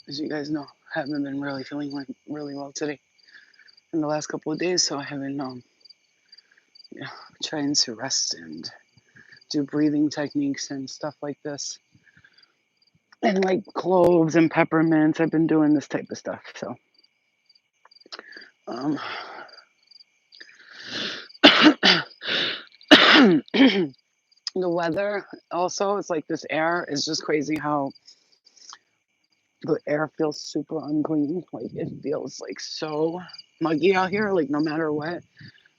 as you guys know, haven't been really feeling like really well today in the last couple of days, so I have been yeah, trying to rest and do breathing techniques and stuff like this. And like cloves and peppermints, I've been doing this type of stuff. So um the weather also, it's like this air is just crazy how the air feels super unclean. Like it feels like so muggy out here, like no matter what.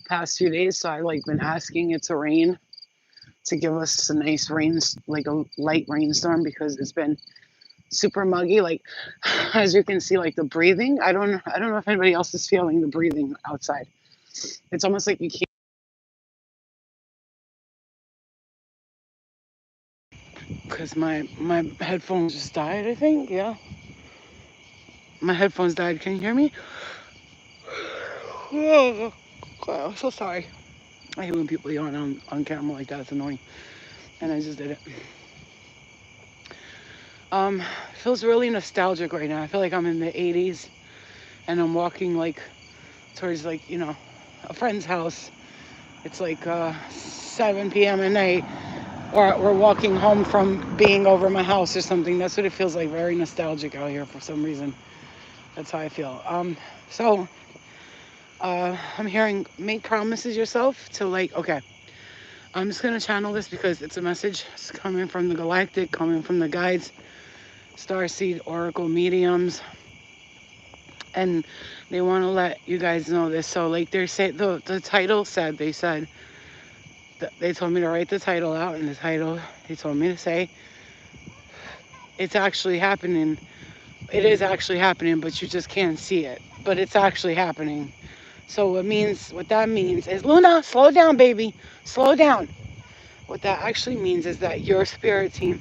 Past few days, so I like been asking it to rain, to give us a nice rain, like a light rainstorm, because it's been super muggy. Like as you can see, like the breathing. I don't know if anybody else is feeling the breathing outside. It's almost like you can't, because my headphones just died. I think, yeah, my headphones died. Can you hear me? Oh, I'm so sorry. I hate when people yawn on camera like that. It's annoying. And I just did it. Um, feels really nostalgic right now. I feel like I'm in the 80s and I'm walking like towards like, a friend's house. It's like 7 p.m. at night, or we're walking home from being over my house or something. That's what it feels like. Very nostalgic out here for some reason. That's how I feel. I'm hearing make promises yourself to like, okay, I'm just going to channel this because it's a message. It's coming from the galactic, coming from the guides, starseed, oracle, mediums, and they want to let you guys know this. So like they say, the title said, they said, they told me to write the title out, and the title, they told me to say, it's actually happening. It is actually happening, but you just can't see it. But it's actually happening. So what that means is, Luna, slow down, baby. Slow down. What that actually means is that your spirit team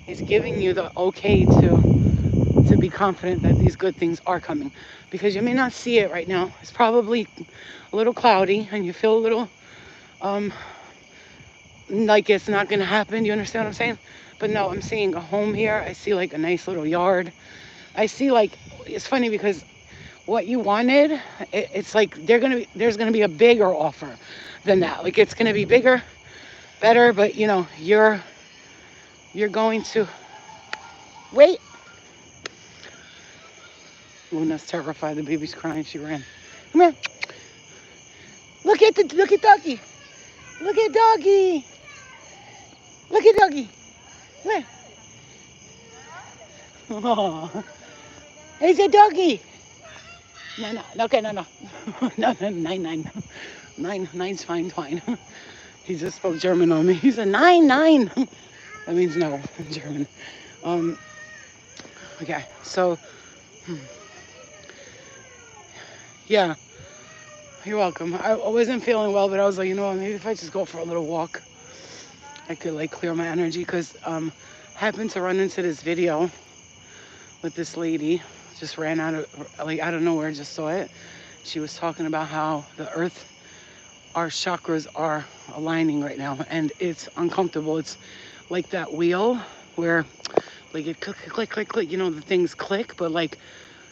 is giving you the okay to be confident that these good things are coming. Because you may not see it right now. It's probably a little cloudy and you feel a little um like it's not gonna happen. You understand what I'm saying? But no, I'm seeing a home here. I see like a nice little yard. I see like, it's funny because what you wanted, it's like there's gonna be a bigger offer than that. Like it's gonna be bigger, better, but you're going to wait. Luna's terrified. The baby's crying. She ran. Come here. Look at doggy. Look at doggy. Look at doggy. Come here. Oh, it's a doggy. No, no, okay, no, no, no, no, nine's fine, fine. He just spoke German on me. He said nine. That means no in German. Um, okay, so yeah, you're welcome. I wasn't feeling well, but I was like, maybe if I just go for a little walk, I could like clear my energy. Cause happened to run into this video with this lady. Just ran out of like out of nowhere. Just saw it. She was talking about how the earth, our chakras are aligning right now, and it's uncomfortable. It's like that wheel where like it click, click, click, click. The things click, but like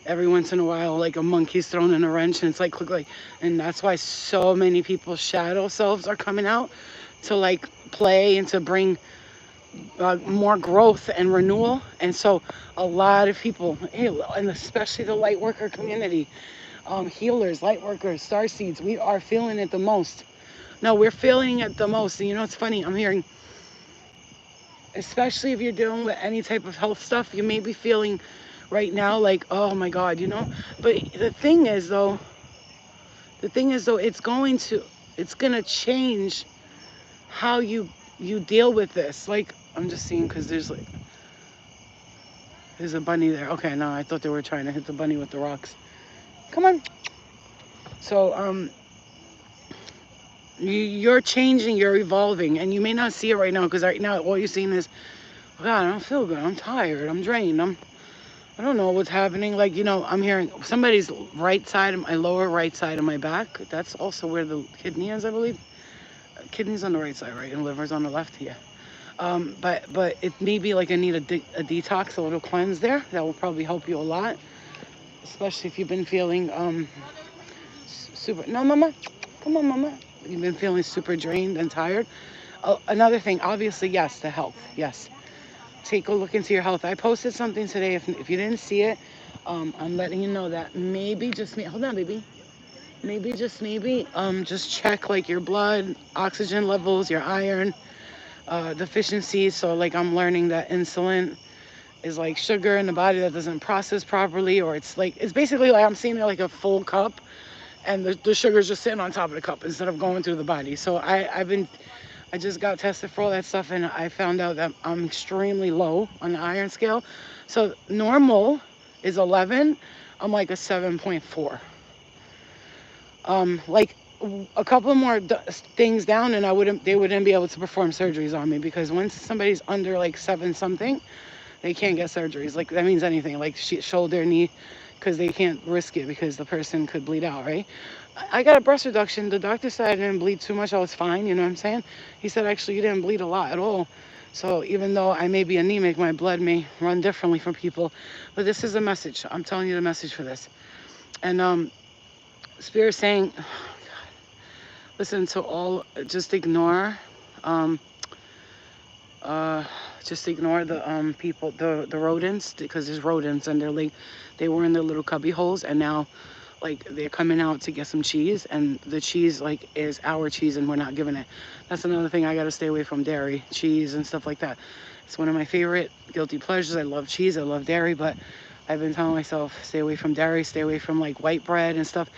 every once in a while, like a monkey's thrown in a wrench, and it's like click, like, and that's why so many people's shadow selves are coming out to like play and to bring more growth and renewal. And so a lot of people, and especially the light worker community, healers, light workers, star seeds, we are feeling it the most. No, we're feeling it the most. And it's funny, I'm hearing, especially if you're dealing with any type of health stuff, you may be feeling right now like, oh my God, But the thing is though, it's gonna change how you deal with this. Like, I'm just seeing, because there's a bunny there. Okay, no, I thought they were trying to hit the bunny with the rocks. Come on. So you're changing, you're evolving, and you may not see it right now, because right now all you're seeing is, God, I don't feel good, I'm tired, I'm drained, I don't know what's happening. Like, I'm hearing somebody's right side, my lower right side of my back. That's also where the kidney is, I believe. Kidney's on the right side, right? And liver's on the left here. But it may be like I need a detox, a little cleanse there. That will probably help you a lot, especially if you've been feeling super. No, mama, come on, mama. You've been feeling super drained and tired. Another thing, obviously, yes, the health. Yes, take a look into your health. I posted something today. If you didn't see it, I'm letting you know that maybe just me. Hold on, baby. Maybe just maybe just check like your blood oxygen levels, your iron deficiencies. So like I'm learning that insulin is like sugar in the body that doesn't process properly, or it's basically like I'm seeing it like a full cup, and the sugar's just sitting on top of the cup instead of going through the body. So I just got tested for all that stuff, and I found out that I'm extremely low on the iron scale. So normal is 11. I'm like a 7.4. Like a couple more things down, and they wouldn't be able to perform surgeries on me, because once somebody's under like 7 something, they can't get surgeries. Like that means anything, like shoulder, knee, because they can't risk it because the person could bleed out, right? I got a breast reduction. The doctor said I didn't bleed too much. I was fine. You know what I'm saying? He said, actually, you didn't bleed a lot at all. So even though I may be anemic, my blood may run differently from people. But this is a message. I'm telling you the message for this. And Spirit saying, listen to all, um, uh, just ignore the people, the rodents, because there's rodents, and they were in their little cubby holes, and now like they're coming out to get some cheese, and the cheese like is our cheese, and we're not giving it. That's another thing. I got to stay away from dairy, cheese, and stuff like that. It's one of my favorite guilty pleasures. I love cheese, I love dairy, but I've been telling myself, stay away from dairy, stay away from like white bread and stuff.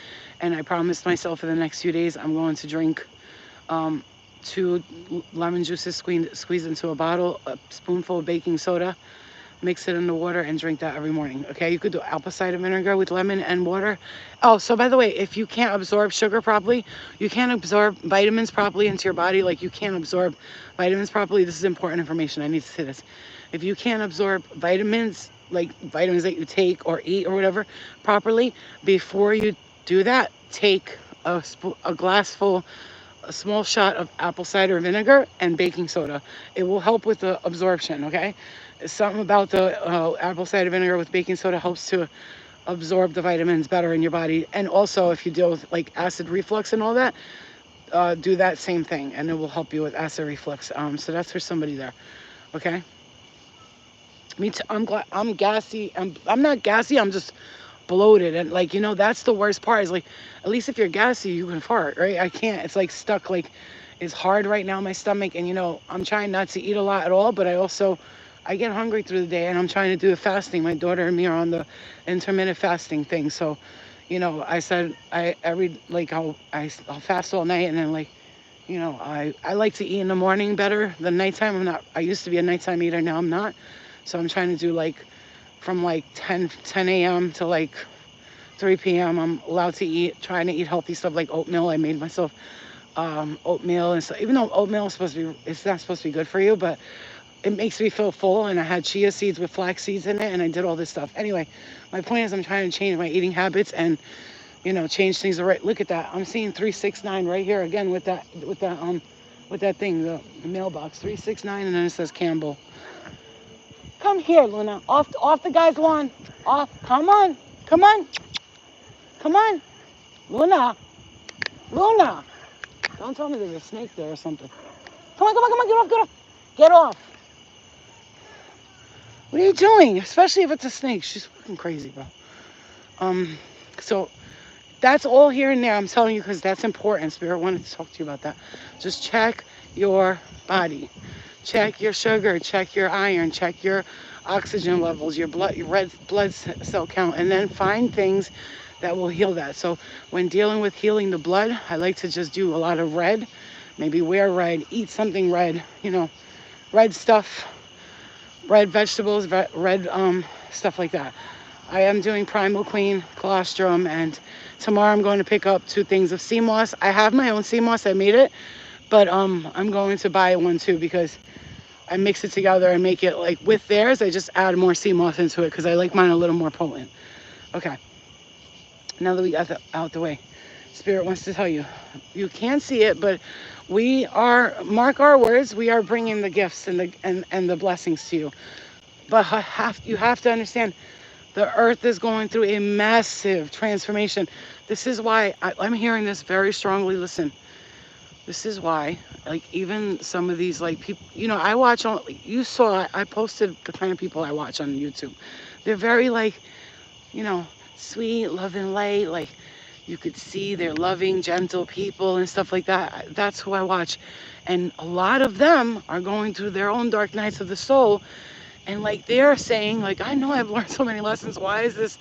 And I promised myself for the next few days I'm going to drink 2 lemon juices squeezed into a bottle, a spoonful of baking soda, mix it in the water, and drink that every morning. Okay, you could do apple cider vinegar with lemon and water. Oh, so by the way, if you can't absorb sugar properly, you can't absorb vitamins properly into your body. Like you can't absorb vitamins properly. This is important information. I need to say this. If you can't absorb vitamins, like vitamins that you take or eat or whatever properly, before you do that, take a glass full, a small shot of apple cider vinegar and baking soda. It will help with the absorption, okay? Something about the apple cider vinegar with baking soda helps to absorb the vitamins better in your body. And also, if you deal with like acid reflux and all that, do that same thing, and it will help you with acid reflux. So that's for somebody there, okay? Me too. I'm gassy. I'm not gassy. I'm just bloated, and like that's the worst part. Is like, at least if you're gassy, you can fart, right? I can't. It's like stuck. Like, it's hard right now in my stomach, and I'm trying not to eat a lot at all, but I get hungry through the day, and I'm trying to do the fasting. My daughter and me are on the intermittent fasting thing, so I said I'll fast all night, and then I like to eat in the morning better than nighttime. I used to be a nighttime eater, now I'm not. So I'm trying to do like from like 10 a.m. to like 3 p.m. I'm allowed to eat, trying to eat healthy stuff like oatmeal. I made myself oatmeal and stuff. Even though oatmeal it's not supposed to be good for you, but it makes me feel full. And I had chia seeds with flax seeds in it, and I did all this stuff. Anyway, my point is I'm trying to change my eating habits and change things. Right, look at that. I'm seeing 369 right here again with that thing, the mailbox 369, and then it says Campbell. Come here, Luna. Off the guy's lawn. Off. Come on. Come on. Come on. Luna. Luna. Don't tell me there's a snake there or something. Come on, come on, come on. Get off, get off. Get off. What are you doing? Especially if it's a snake. She's fucking crazy, bro. So that's all here and there. I'm telling you because that's important. Spirit wanted to talk to you about that. Just check your body. Check your sugar, check your iron, check your oxygen levels, your red blood cell count, and then find things that will heal that. So when dealing with healing the blood, I like to just do a lot of red, maybe wear red, eat something red, red stuff, red vegetables, red stuff like that. I am doing Primal Queen, colostrum, and tomorrow I'm going to pick up 2 things of sea moss. I have my own sea moss, I made it, but I'm going to buy one too, because I mix it together and make it like with theirs. I just add more sea moss into it because I like mine a little more potent. Okay, now that we got that out the way. Spirit wants to tell you. You can't see it, but we are, mark our words, we are bringing the gifts and the blessings to you. But you have to understand, the earth is going through a massive transformation. This is why I'm hearing this very strongly. Listen, this is why, like, even some of these, like, people, I watch on, you saw, I posted the kind of people I watch on YouTube. They're very, like, sweet, love and light. Like, you could see they're loving, gentle people and stuff like that. That's who I watch. And a lot of them are going through their own dark nights of the soul. And, like, they're saying, like, I know I've learned so many lessons. Why is this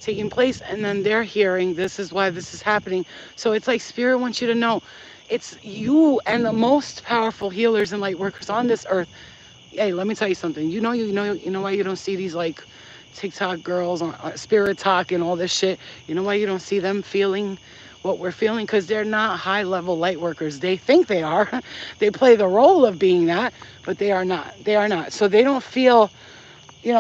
taking place? And then they're hearing, this is why this is happening. So it's like Spirit wants you to know, it's you and the most powerful healers and light workers on this earth. Hey, let me tell you something. You know why you don't see these, like, TikTok girls on Spirit Talk and all this shit? You know why you don't see them feeling what we're feeling? Because they're not high level light workers. They think they are. They play the role of being that, but they are not. They are not. So they don't feel,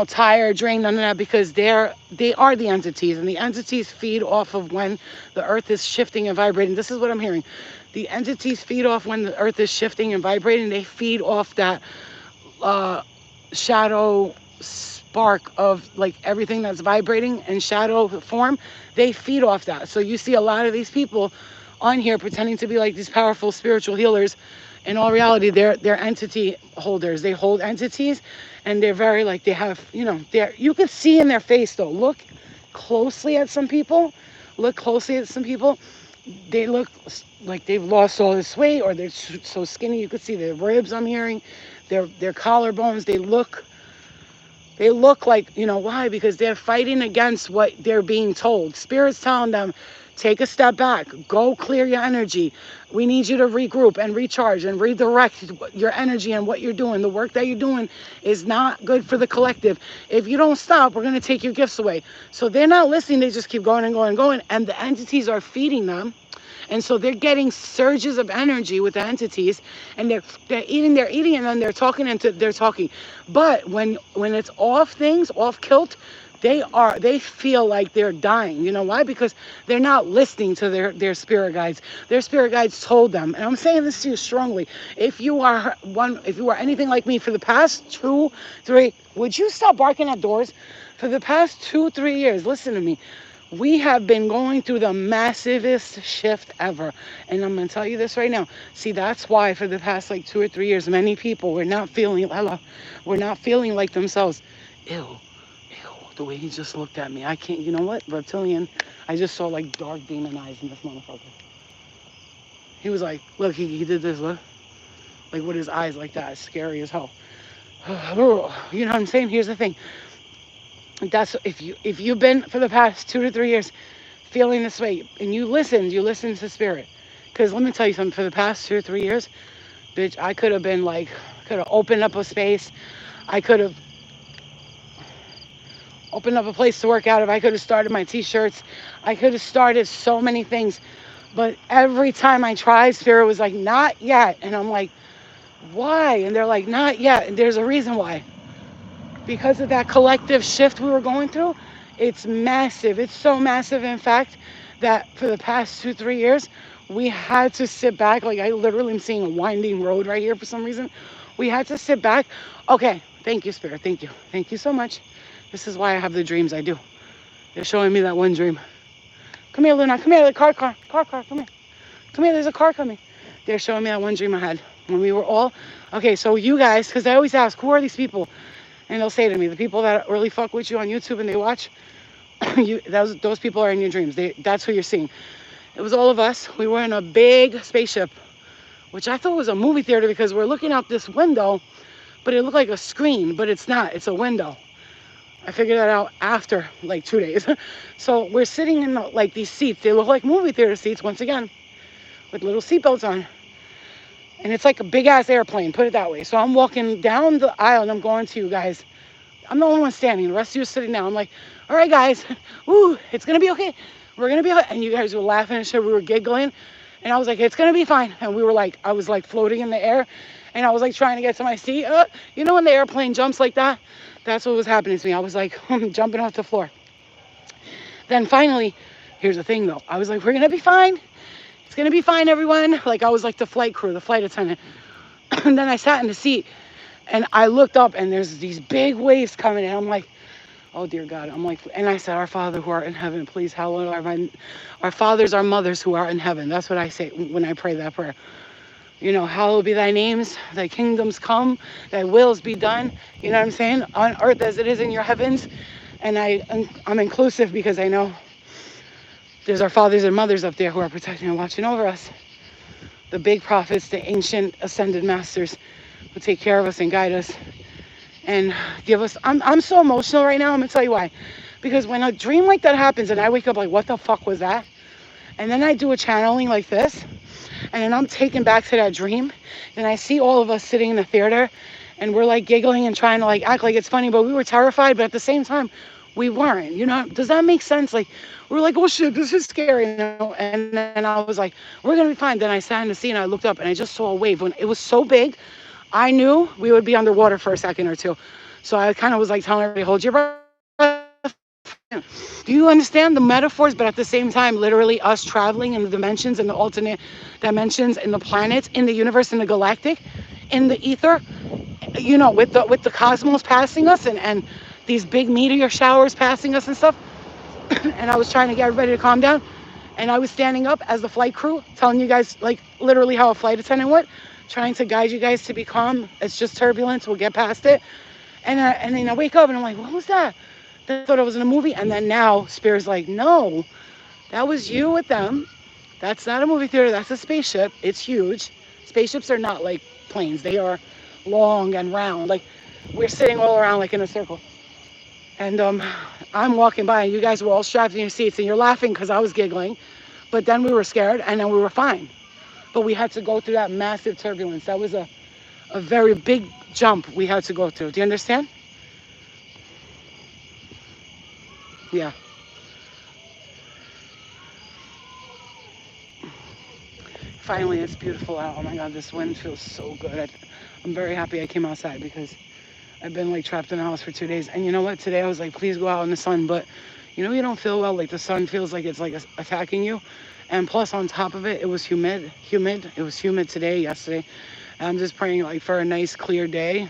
tired, drained, none of that, because they are the entities, and the entities feed off of when the earth is shifting and vibrating. This is what I'm hearing. The entities feed off when the earth is shifting and vibrating. They feed off that shadow spark of, like, everything that's vibrating and shadow form. They feed off that. So you see a lot of these people on here pretending to be like these powerful spiritual healers. In all reality, they're entity holders. They hold entities, and they're very, like, they have, you could see in their face, though. Look closely at some people. They look like they've lost all this weight, or they're so skinny. You could see their ribs, I'm hearing, their collarbones. They look like, why? Because they're fighting against what they're being told. Spirit's telling them, take a step back, go clear your energy. We need you to regroup and recharge and redirect your energy and what you're doing. The work that you're doing is not good for the collective. If you don't stop, we're going to take your gifts away. So they're not listening. They just keep going and going and going. And the entities are feeding them. And so they're getting surges of energy with the entities, and they're eating, and then they're talking. But when it's off kilt, they feel like they're dying. You know why? Because they're not listening to their spirit guides. Their spirit guides told them, and I'm saying this to you strongly, if you are anything like me for the past 2, 3, would you stop barking at doors? For the past 2, 3 years, listen to me. We have been going through the massivest shift ever. And I'm going to tell you this right now. See, that's why for the past, like, 2 or 3 years, many people were not feeling like themselves. Ew, the way he just looked at me. I can't, you know what? Reptilian, I just saw, like, dark demon eyes in this motherfucker. He was like, look, he did this, look. Like, with his eyes like that. Scary as hell. You know what I'm saying? Here's the thing. That's if you've been for the past 2 to 3 years feeling this way, and you listened to Spirit. Because let me tell you something, for the past 2 or 3 years, bitch, I could have been like, could have opened up a space. I could have opened up a place to work out. If I could have started my t-shirts, I could have started so many things. But every time I tried, Spirit was like, not yet. And I'm like, why? And they're like, not yet. And there's a reason why. Because of that collective shift we were going through, it's massive. It's so massive, in fact, that for the past 2, 3 years, we had to sit back. Like, I literally am seeing a winding road right here for some reason. We had to sit back. Okay, thank you, Spirit. Thank you. Thank you so much. This is why I have the dreams I do. They're showing me that one dream. Come here, Luna. Come here. The car. Come here. Come here. There's a car coming. They're showing me that one dream I had when we were all... Okay, so you guys, because I always ask, who are these people? And they'll say to me, the people that really fuck with you on YouTube and they watch, those people are in your dreams. That's who you're seeing. It was all of us. We were in a big spaceship, which I thought was a movie theater because we're looking out this window, but it looked like a screen, but it's not. It's a window. I figured that out after like 2 days. So we're sitting in like these seats. They look like movie theater seats, once again, with little seatbelts on. And it's like a big ass airplane, put it that way. So I'm walking down the aisle and I'm going to you guys. I'm the only one standing. The rest of you are sitting down. I'm like, all right, guys. Woo, it's going to be okay. We're going to be okay. And you guys were laughing and shit. We were giggling. And I was like, it's going to be fine. And we were like, I was like floating in the air. And I was like trying to get to my seat. You know when the airplane jumps like that? That's what was happening to me. I was like jumping off the floor. Then finally, here's the thing though. I was like, we're going to be fine. it's going to be fine, everyone. Like, I was like the flight crew, the flight attendant. And then I sat in the seat and I looked up and there's these big waves coming and I'm like, oh dear God. I'm like, and I said, our Father who art in heaven, please hallowed our fathers, our mothers who are in heaven. That's what I say when I pray that prayer. You know, hallowed be thy names, thy kingdoms come, thy wills be done. You know what I'm saying? On earth as it is in your heavens. And I'm inclusive because I know there's our fathers and mothers up there who are protecting and watching over us. The big prophets, the ancient ascended masters who take care of us and guide us and give us. I'm so emotional right now. I'm going to tell you why. Because when a dream like that happens and I wake up like, what the fuck was that? And then I do a channeling like this. And then I'm taken back to that dream. And I see all of us sitting in the theater. And we're like giggling and trying to like act like it's funny. But we were terrified. But at the same time, we weren't. You know, does that make sense? Like, we're like, oh shit, this is scary. You know? And then I was like, we're going to be fine. Then I sat in the seat and I looked up and I just saw a wave. When it was so big, I knew we would be underwater for a second or two. So I kind of was like telling everybody, hold your breath. Do you understand the metaphors? But at the same time, literally us traveling in the dimensions and the alternate dimensions in the planets, in the universe, in the galactic, in the ether, you know, with the cosmos passing us and these big meteor showers passing us and stuff. And I was trying to get everybody to calm down. And I was standing up as the flight crew, telling you guys like literally how a flight attendant would, trying to guide you guys to be calm. It's just turbulence. We'll get past it. And then I wake up and I'm like, what was that? I thought I was in a movie. And then now Spirit's like, no, that was you with them. That's not a movie theater. That's a spaceship. It's huge. Spaceships are not like planes. They are long and round. Like, we're sitting all around like in a circle. And I'm walking by and you guys were all strapped in your seats and you're laughing because I was giggling. But then we were scared and then we were fine. But we had to go through that massive turbulence. That was a very big jump we had to go through. Do you understand? Yeah. Finally, it's beautiful out. Oh my God, this wind feels so good. I'm very happy I came outside because I've been like trapped in the house for 2 days. And you know what? Today I was like, please go out in the sun. But you know, you don't feel well. Like the sun feels like it's like attacking you. And plus on top of it, it was humid. It was humid today, yesterday. And I'm just praying like for a nice clear day.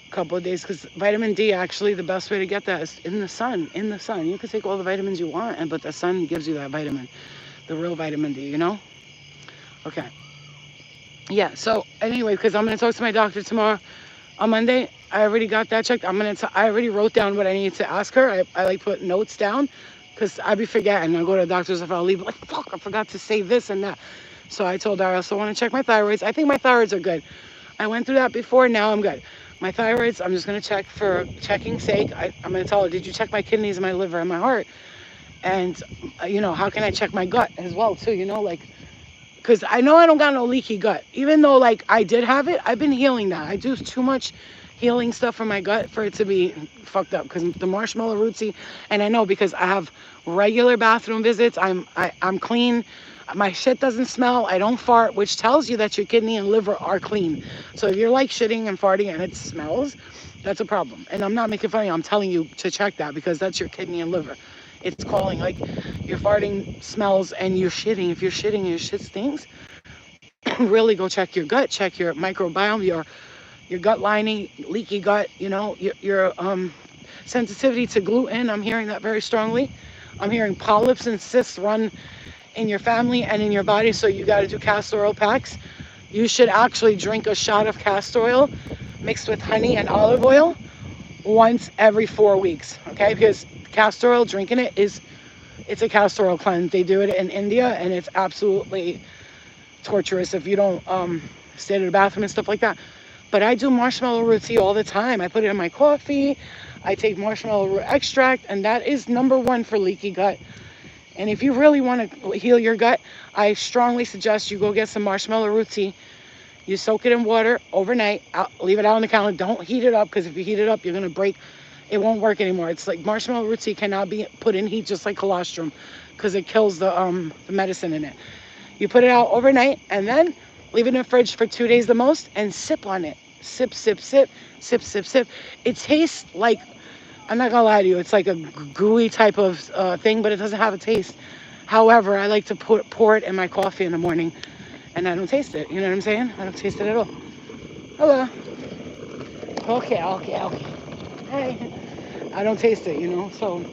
Couple of days, because vitamin D, actually the best way to get that is in the sun. You can take all the vitamins you want, but the sun gives you that vitamin, the real vitamin D, you know. Okay, yeah, so anyway, because I'm going to talk to my doctor tomorrow on Monday. I already got that checked. I already wrote down what I need to ask her. I like put notes down because I be forgetting. I go to the doctor's if I'll leave like, fuck, I forgot to say this and that. So I told her I also want to check my thyroids. I think my thyroids are good. I went through that before. Now I'm good. My thyroids, I'm just going to check for checking's sake. I'm going to tell her, did you check my kidneys and my liver and my heart? And, you know, how can I check my gut as well, too? You know, like, because I know I don't got no leaky gut. Even though, like, I did have it, I've been healing that. I do too much healing stuff for my gut for it to be fucked up. Because the marshmallow rootsy, and I know because I have regular bathroom visits. I'm clean. My shit doesn't smell. I don't fart, which tells you that your kidney and liver are clean. So if you're like shitting and farting and it smells, that's a problem. And I'm not making fun of you. I'm telling you to check that because that's your kidney and liver. It's calling like your farting smells and you're shitting. If you're shitting and your shit stinks, really go check your gut, check your microbiome, your gut lining, leaky gut, you know, your sensitivity to gluten. I'm hearing that very strongly. I'm hearing polyps and cysts run in your family and in your body, so you got to do castor oil packs. You should actually drink a shot of castor oil mixed with honey and olive oil once every 4 weeks, okay? Because castor oil, drinking it it's a castor oil cleanse. They do it in India and it's absolutely torturous if you don't stay to the bathroom and stuff like that. But I do marshmallow root tea all the time. I put it in my coffee. I take marshmallow root extract, and that is #1 for leaky gut. And if you really want to heal your gut, I strongly suggest you go get some marshmallow root tea. You soak it in water overnight, leave it out on the counter. Don't heat it up, because if you heat it up, you're going to break. It won't work anymore. It's like marshmallow root tea cannot be put in heat just like colostrum, because it kills the medicine in it. You put it out overnight and then leave it in the fridge for 2 days the most and sip on it. Sip, sip, sip, sip, sip, sip. It tastes like, I'm not gonna lie to you, it's like a gooey type of thing, but it doesn't have a taste. However, I like to pour it in my coffee in the morning, and I don't taste it. You know what I'm saying? I don't taste it at all. Hello. Okay, okay, okay. Hey. I don't taste it, you know? So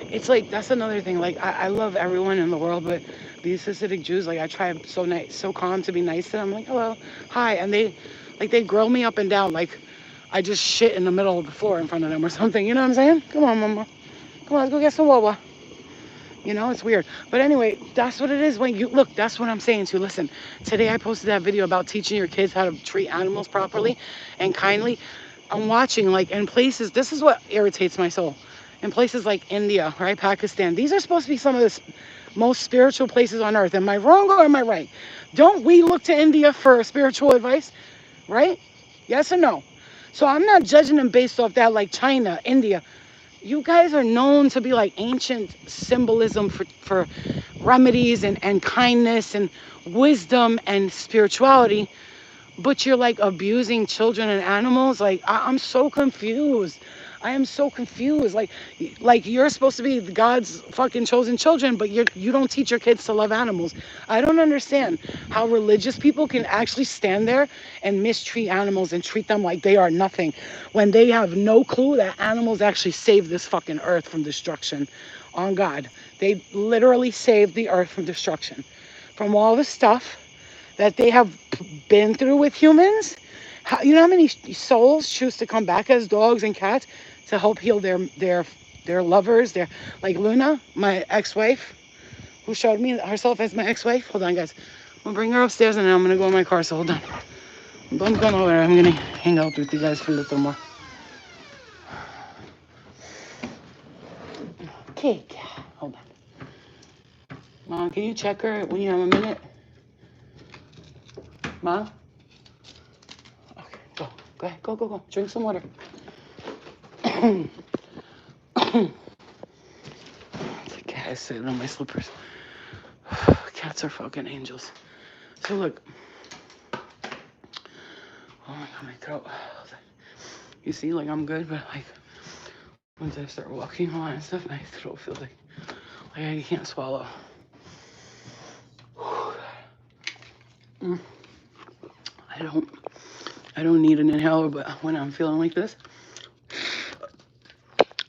it's like, that's another thing. Like, I love everyone in the world, but these Hasidic Jews, like, I try so nice, so calm to be nice to them. I'm like, hello, hi. And they grill me up and down. Like, I just shit in the middle of the floor in front of them or something. You know what I'm saying? Come on, mama. Come on, let's go get some wawa. You know, it's weird. But anyway, that's what it is when you look. That's what I'm saying to you. Listen, today I posted that video about teaching your kids how to treat animals properly and kindly. I'm watching, like, in places, this is what irritates my soul. In places like India, right? Pakistan, these are supposed to be some of the most spiritual places on earth. Am I wrong or am I right? Don't we look to India for spiritual advice, right? Yes or no? So I'm not judging them based off that, like China, India. You guys are known to be like ancient symbolism for remedies and kindness and wisdom and spirituality, but you're like abusing children and animals. Like, I'm so confused. I am so confused. Like you're supposed to be God's fucking chosen children, but you don't teach your kids to love animals. I don't understand how religious people can actually stand there and mistreat animals and treat them like they are nothing when they have no clue that animals actually save this fucking earth from destruction. On God, they literally saved the earth from destruction, from all the stuff that they have been through with humans. You know how many souls choose to come back as dogs and cats to help heal their lovers? Their, like Luna, my ex-wife, who showed me herself as my ex-wife. Hold on, guys. I'm gonna bring her upstairs and then I'm gonna go in my car. So hold on. I'm going over there. I'm gonna hang out with you guys for a little more. Okay, hold on. Mom, can you check her when you have a minute? Mom? Okay, go. Go ahead. Go. Drink some water. It's a cat sitting on my slippers. Cats are fucking angels. So look. Oh my god, my throat. You see, like I'm good, but like once I start walking a lot and stuff, my throat feels like I can't swallow. I don't need an inhaler, but when I'm feeling like this,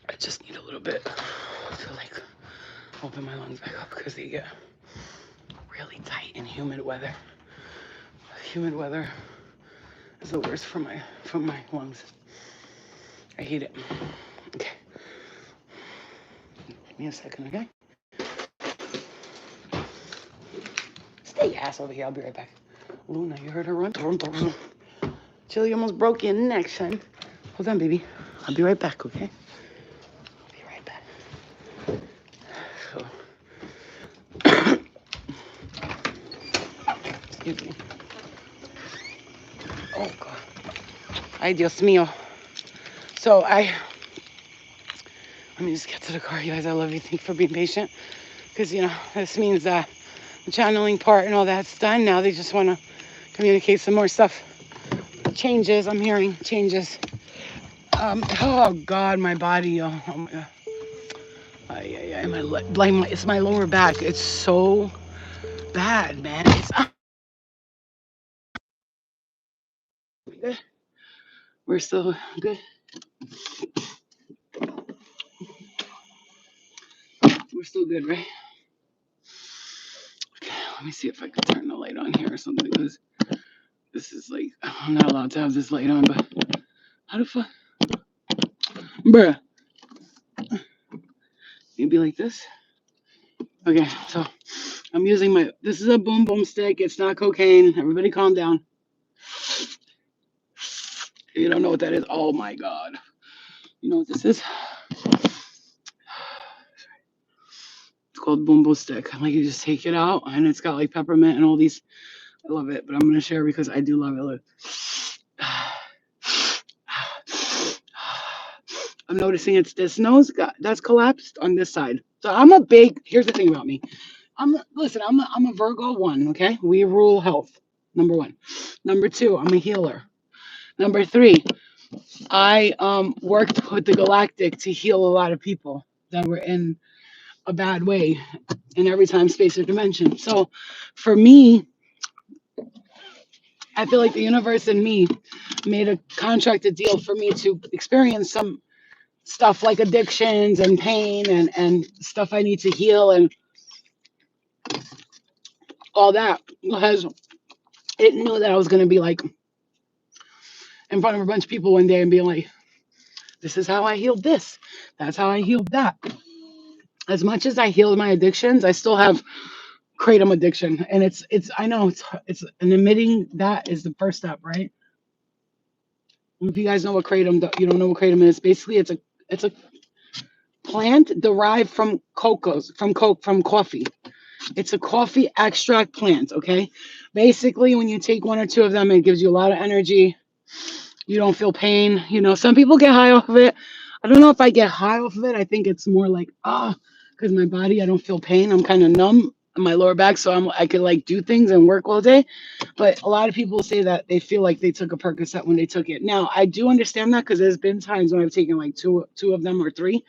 I just need a little bit to like open my lungs back up because they get really tight in humid weather. Humid weather is the worst for my lungs. I hate it. Okay. Give me a second, okay? Stay your ass over here. I'll be right back. Luna, you heard her run? Chili almost broke your neck, son. Hold on, baby. I'll be right back, okay? I'll be right back. So, excuse me. Oh, God. Ay, Dios mío. So, let me just get to the car, you guys. I love you. Thank you for being patient. Because, you know, this means that the channeling part and all that's done. Now they just want to communicate some more stuff. Changes. I'm hearing changes. Oh, God, my body. Oh my God. It's my lower back. It's so bad, man. Good. We're still good. We're still good, right? Okay, let me see if I can turn the light on here or something, because this is like, I'm not allowed to have this light on, but how the fuck? Bruh. Maybe like this? Okay, so I'm using this is a boom boom stick. It's not cocaine. Everybody calm down. You don't know what that is? Oh my God. You know what this is? It's called boom boom stick. Like, you just take it out and it's got like peppermint and all these. I love it, but I'm gonna share because I do love it. Look. I'm noticing this nose that's collapsed on this side. So here's the thing about me. I'm a Virgo 1, okay? We rule health. Number 1. Number 2, I'm a healer. Number 3, I worked with the Galactic to heal a lot of people that were in a bad way in every time, space, or dimension. So for me, I feel like the universe and me made a contracted deal for me to experience some stuff like addictions and pain and stuff I need to heal and all that because it knew that I was going to be like in front of a bunch of people one day and being like, this is how I healed this. That's how I healed that. As much as I healed my addictions, I still have kratom addiction. And it's I know it's and admitting that is the first step, right? If you guys know what kratom, you don't know what kratom is. Basically, it's a plant derived from from coffee. It's a coffee extract plant. Okay, basically, when you take one or two of them, it gives you a lot of energy. You don't feel pain. You know, some people get high off of it. I don't know if I get high off of it. I think it's more like because my body, I don't feel pain. I'm kind of numb in my lower back, so I could like do things and work all day. But a lot of people say that they feel like they took a Percocet when they took it. Now I do understand that because there's been times when I've taken like two of them or three,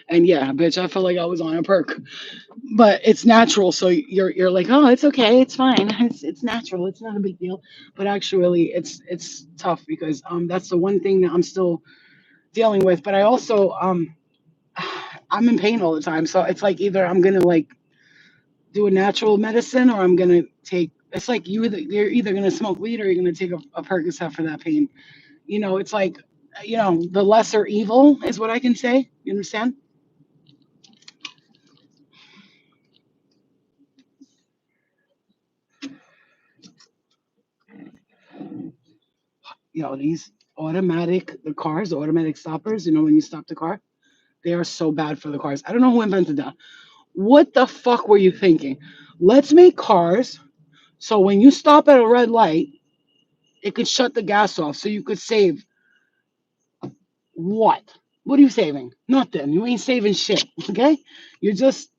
and yeah, bitch, I felt like I was on a perk. But it's natural, so you're like, oh, it's okay, it's fine, it's natural, it's not a big deal. But actually, it's tough because that's the one thing that I'm still dealing with. But I also I'm in pain all the time, so it's like either I'm gonna like do a natural medicine or I'm gonna take. It's like you're either gonna smoke weed or you're gonna take a Percocet for that pain. You know, it's like the lesser evil is what I can say. You understand? These the cars, the automatic stoppers. You know, when you stop the car, they are so bad for the cars. I don't know who invented that. What the fuck were you thinking? Let's make cars so when you stop at a red light, it could shut the gas off so you could save what? What are you saving? Nothing. You ain't saving shit. Okay? You're just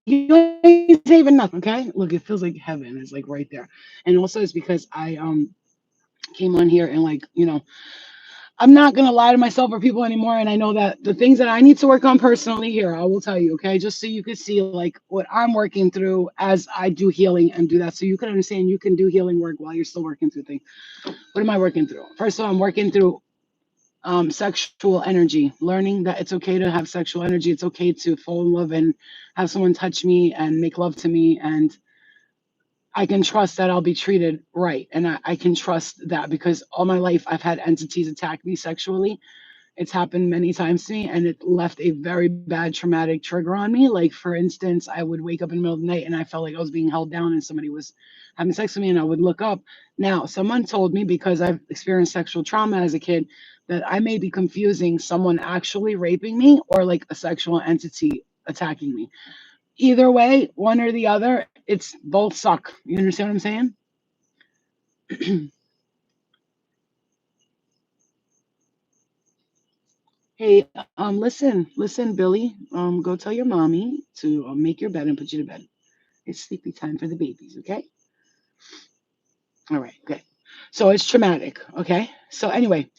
you ain't saving nothing. Okay? Look, it feels like heaven is like right there. And also it's because I came on here and like, I'm not gonna lie to myself or people anymore. And I know that the things that I need to work on personally here, I will tell you, okay, just so you can see like what I'm working through as I do healing and do that. So you can understand you can do healing work while you're still working through things. What am I working through? First of all, I'm working through sexual energy, learning that it's okay to have sexual energy. It's okay to fall in love and have someone touch me and make love to me. And I can trust that I'll be treated right. And I can trust that because all my life I've had entities attack me sexually. It's happened many times to me and it left a very bad traumatic trigger on me. Like, for instance, I would wake up in the middle of the night and I felt like I was being held down and somebody was having sex with me and I would look up. Now, someone told me because I've experienced sexual trauma as a kid that I may be confusing someone actually raping me or like a sexual entity attacking me. Either way, one or the other, it's both suck. You understand what I'm saying? Hey, listen, Billy. Go tell your mommy to make your bed and put you to bed. It's sleepy time for the babies, okay? All right, okay. So it's traumatic, okay? So anyway,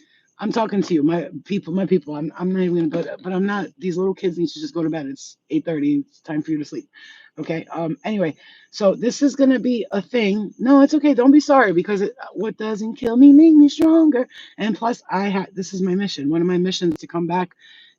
I'm talking to you, my people. I'm not even gonna go, but I'm not. These little kids need to just go to bed. It's 8:30. It's time for you to sleep. Okay. Anyway, so this is gonna be a thing. No, it's okay. Don't be sorry because what doesn't kill me make me stronger. And plus, I had this is my mission. One of my missions to come back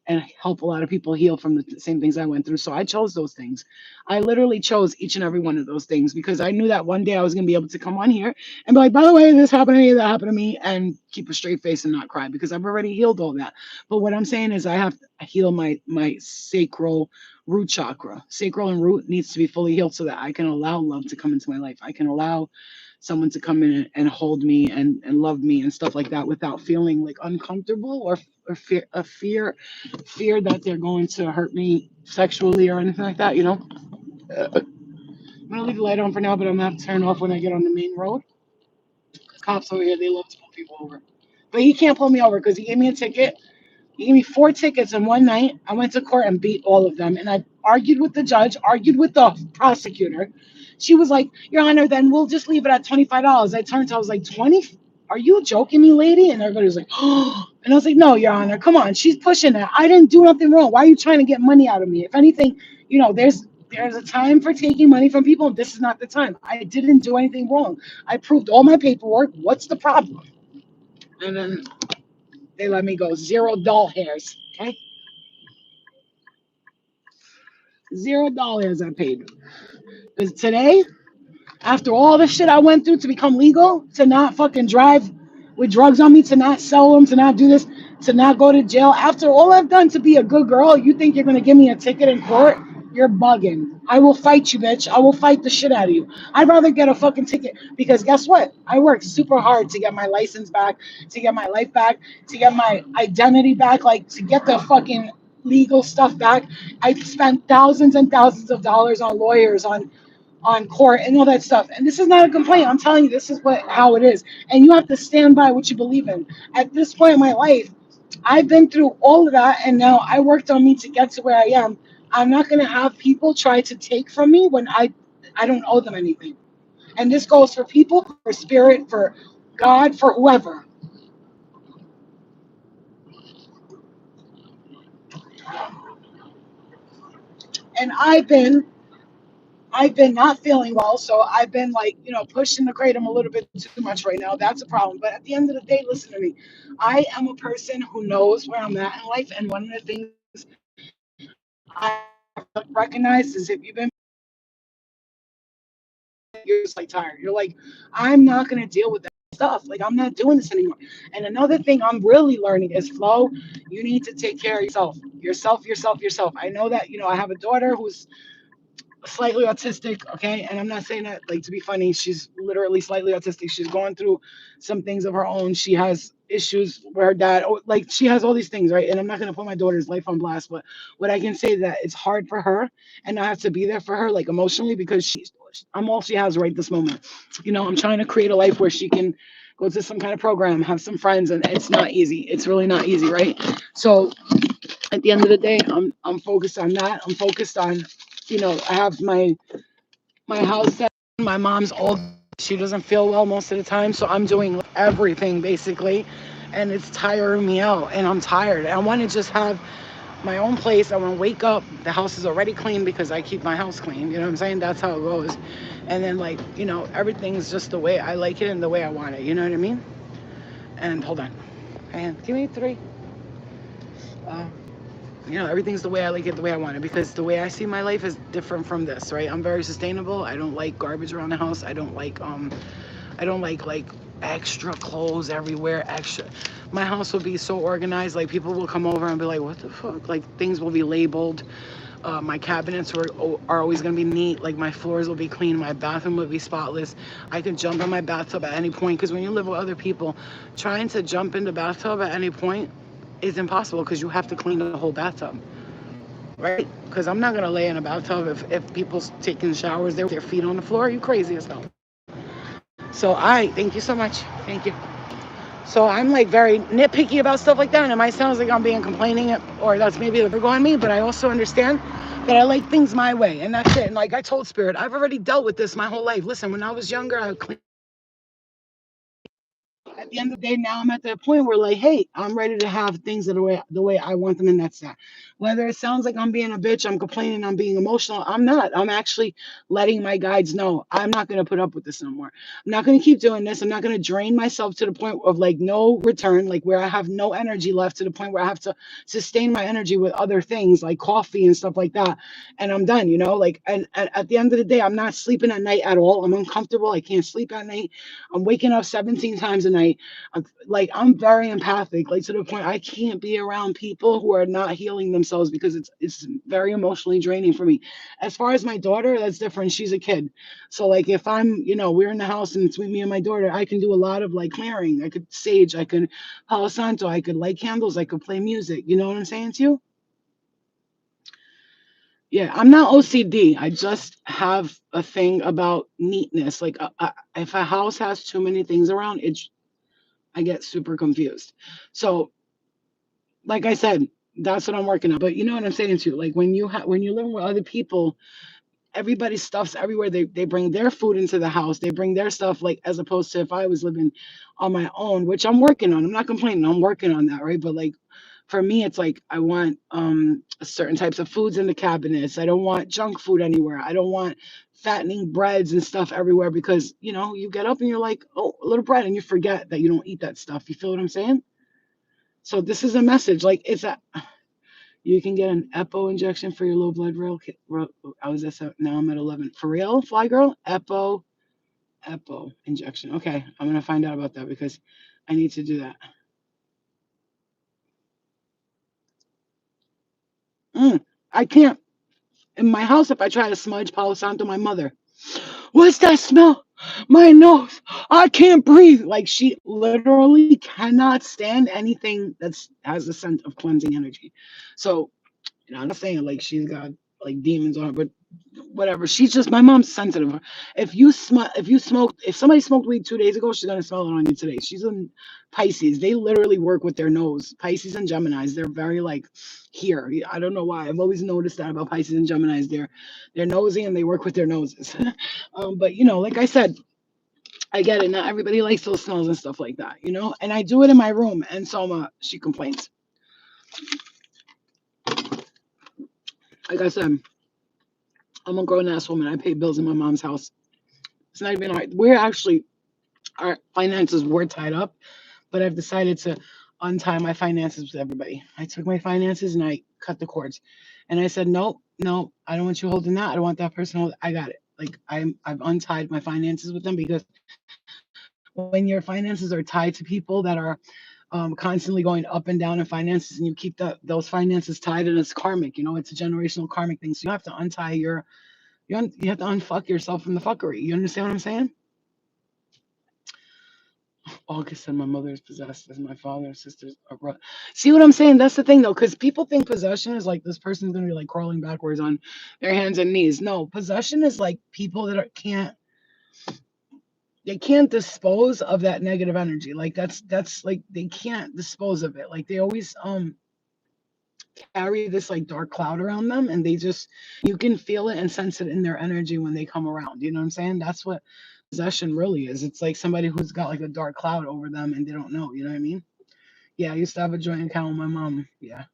and help a lot of people heal from the same things I went through. So I chose those things. I literally chose each and every one of those things because I knew that one day I was gonna be able to come on here and be like, by the way, this happened to me, that happened to me, and keep a straight face and not cry because I've already healed all that. But what I'm saying is I have to heal my sacral root chakra. Sacral and root needs to be fully healed so that I can allow love to come into my life. I can allow someone to come in and hold me and love me and stuff like that without feeling like uncomfortable or fear that they're going to hurt me sexually or anything like that, I'm gonna leave the light on for now, but I'm gonna have to turn it off when I get on the main road. Cops over here, they love to pull people over. But he can't pull me over because he gave me a ticket. He gave me 4 tickets in one night. I went to court and beat all of them. And I argued with the judge, argued with the prosecutor. She was like, Your Honor, then we'll just leave it at $25. I turned to, I was like, 20? are you joking me, lady? And everybody was like, oh. And I was like, no, Your Honor, come on. She's pushing that. I didn't do nothing wrong. Why are you trying to get money out of me? If anything, there's a time for taking money from people. This is not the time. I didn't do anything wrong. I proved all my paperwork. What's the problem? And then they let me go. Zero doll hairs. Okay. $0 I paid. Because today, after all the shit I went through to become legal, to not fucking drive with drugs on me, to not sell them, to not do this, to not go to jail. After all I've done to be a good girl, you think you're gonna give me a ticket in court? You're bugging. I will fight you, bitch. I will fight the shit out of you. I'd rather get a fucking ticket because guess what? I worked super hard to get my license back, to get my life back, to get my identity back, like to get the fucking legal stuff back. I spent thousands and thousands of dollars on lawyers, on court and all that stuff. And this is not a complaint. I'm telling you, this is how it is. And you have to stand by what you believe in. At this point in my life, I've been through all of that, and now I worked on me to get to where I am. I'm not gonna have people try to take from me when I don't owe them anything. And this goes for people, for spirit, for God, for whoever. And I've been not feeling well, so I've been like, pushing the kratom a little bit too much right now. That's a problem. But at the end of the day, listen to me. I am a person who knows where I'm at in life, and one of the things I recognize is if you've been, you're just like tired. You're like, I'm not gonna deal with that stuff. Like I'm not doing this anymore. And another thing I'm really learning is flow. You need to take care of yourself, yourself, yourself, yourself. I know that I have a daughter who's slightly autistic, okay? And I'm not saying that like to be funny. She's literally slightly autistic. She's going through some things of her own. She has issues where her dad, like she has all these things, right? And I'm not gonna put my daughter's life on blast, but what I can say is that it's hard for her, and I have to be there for her, like emotionally, because I'm all she has right this moment. I'm trying to create a life where she can go to some kind of program, have some friends, and it's not easy. It's really not easy, right? So at the end of the day, I'm focused on that. I'm focused on, I have my house set. My mom's old. She doesn't feel well most of the time, so I'm doing everything basically, and it's tiring me out. And I'm tired. I want to just have my own place. I want to wake up. The house is already clean because I keep my house clean. You know what I'm saying? That's how it goes. And then like everything's just the way I like it and the way I want it. You know what I mean? And hold on, and give me three. Uh, everything's the way I like it, the way I want it, because the way I see my life is different from this, right? I'm very sustainable. I don't like garbage around the house. I don't like extra clothes everywhere, extra. My house will be so organized, like people will come over and be like, what the fuck? Like things will be labeled. My cabinets are always going to be neat. Like my floors will be clean. My bathroom will be spotless. I can jump in my bathtub at any point, because when you live with other people, trying to jump in the bathtub at any point is impossible because you have to clean the whole bathtub, right? Because I'm not going to lay in a bathtub if people's taking showers there with their feet on the floor. Are you crazy as hell? So thank you so much. Thank you. So I'm like very nitpicky about stuff like that, and it might sound like I'm being complaining, or that's maybe the Virgo on me, but I also understand that I like things my way, and that's it. And like I told Spirit, I've already dealt with this my whole life. Listen, when I was younger, I cleaned. At the end of the day, now I'm at that point where like, hey, I'm ready to have things the way I want them, and that's that. Whether it sounds like I'm being a bitch, I'm complaining, I'm being emotional, I'm not. I'm actually letting my guides know I'm not gonna put up with this no more. I'm not gonna keep doing this. I'm not gonna drain myself to the point of like no return, like where I have no energy left, to the point where I have to sustain my energy with other things like coffee and stuff like that. And I'm done, like, and at the end of the day, I'm not sleeping at night at all. I'm uncomfortable. I can't sleep at night. I'm waking up 17 times a night. I'm very empathic, like to the point I can't be around people who are not healing themselves, because it's very emotionally draining for me. As far as my daughter, that's different. She's a kid. So like if we're in the house and it's with me and my daughter, I can do a lot of like clearing. I could sage, I could Palo Santo, I could light candles, I could play music. You know what I'm saying to you? Yeah, I'm not OCD. I just have a thing about neatness. Like if a house has too many things around, I get super confused. So, like I said, that's what I'm working on. But you know what I'm saying too. Like when you live with other people, everybody stuffs everywhere. They bring their food into the house. They bring their stuff, like, as opposed to if I was living on my own, which I'm working on. I'm not complaining. I'm working on that, right? But like for me, it's like I want certain types of foods in the cabinets. I don't want junk food anywhere. I don't want fattening breads and stuff everywhere because you get up and you're like, oh, a little bread, and you forget that you don't eat that stuff. You feel what I'm saying? So this is a message. Like it's a you can get an Epo injection for your low blood I was at now I'm at 11. For real, Fly Girl? Epo injection. Okay, I'm gonna find out about that because I need to do that. Mm, I can't in my house if I try to smudge Palo Santo. My mother, what's that smell? My nose. I can't breathe. Like she literally cannot stand anything that's has the scent of cleansing energy. So I'm not saying like she's got like demons on her, but whatever. She's just my mom's sensitive. If somebody smoked weed 2 days ago, she's gonna smell it on you today. She's in Pisces. They literally work with their nose. Pisces and Geminis, they're very like here. I don't know why. I've always noticed that about Pisces and Geminis. They're nosy and they work with their noses. But like I said, I get it. Not everybody likes those smells and stuff like that. And I do it in my room. And Soma, she complains. Like I said, I'm a grown ass woman. I pay bills in my mom's house. It's not even hard. Our finances were tied up, but I've decided to untie my finances with everybody. I took my finances and I cut the cords. And I said, no, no, I don't want you holding that. I don't want that person holding. I got it. Like I've untied my finances with them because when your finances are tied to people that are constantly going up and down in finances, and you keep those finances tied, and it's karmic. It's a generational karmic thing. So you have to untie you have to unfuck yourself from the fuckery. You understand what I'm saying? August said my mother is possessed as my father and sisters are See what I'm saying? That's the thing though, because people think possession is like this person's gonna be like crawling backwards on their hands and knees. No, possession is like people that can't dispose of that negative energy. Like that's like they can't dispose of it. Like they always carry this like dark cloud around them, and they just you can feel it and sense it in their energy when they come around. You know what I'm saying? That's what possession really is. It's like somebody who's got like a dark cloud over them and they don't know. You know what I mean? Yeah, I used to have a joint account with my mom. Yeah.